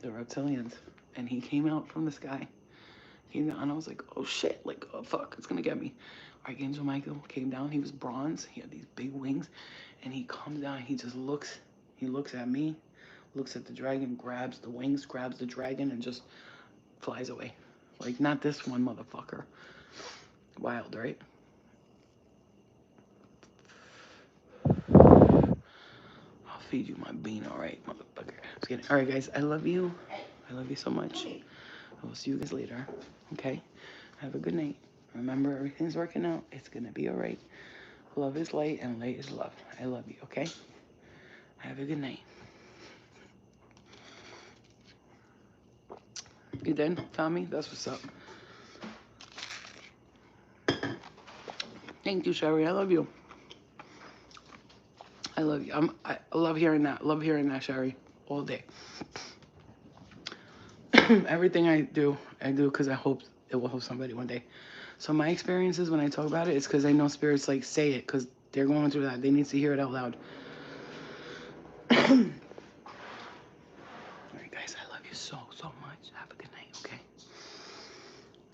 The reptilians. And he came out from the sky. Came down, and I was like, oh shit, like, oh fuck, it's gonna get me. Archangel Michael came down. He was bronze. He had these big wings. And he comes down. He just looks. He looks at me, looks at the dragon, grabs the wings, grabs the dragon, and just flies away. Like, not this one, motherfucker. Wild, right? I'll feed you my bean, all right, motherfucker. Just kidding. All right, guys, I love you. I love you so much. I will see you guys later, okay? Have a good night. Remember, everything's working out. It's going to be all right. Love is light, and light is love. I love you, okay? Have a good night. You done, Tommy? That's what's up. Thank you, Sherry. I love you. I love you. I love hearing that. Love hearing that, Sherry. All day. Everything I do because I hope it will help somebody one day. So my experiences when I talk about it, it's because I know spirits like say it because they're going through that. They need to hear it out loud. All right, guys. I love you so much. Have a good night, okay?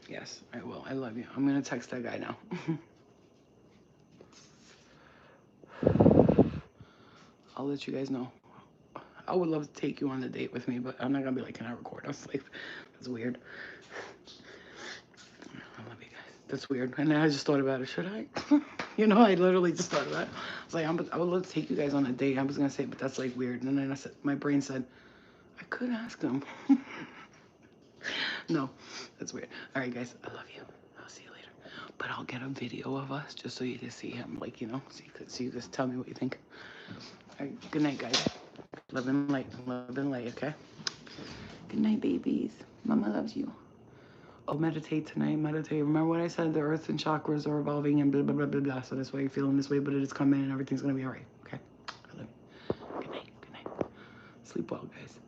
Yes, I will. I love you. I'm going to text that guy now. I'll let you guys know. I would love to take you on a date with me, but I'm not going to be like, can I record? I was like, that's weird. I love you guys. That's weird. And then I just thought about it. Should I? You know, I literally just thought about it. I was like, I would love to take you guys on a date. I was going to say, but that's like weird. And then I said, my brain said, I could ask him. No, that's weird. All right, guys. I love you. I'll see you later. But I'll get a video of us just so you can see him. Like, you know, so you guys tell me what you think. All right, good night, guys. Love and light, okay? Good night, babies. Mama loves you. Oh, meditate tonight, meditate. Remember what I said? The earth and chakras are evolving and blah, blah, blah, blah, blah. So that's why you're feeling this way, but it is coming and everything's going to be all right, okay? I love you. Good night, good night. Sleep well, guys.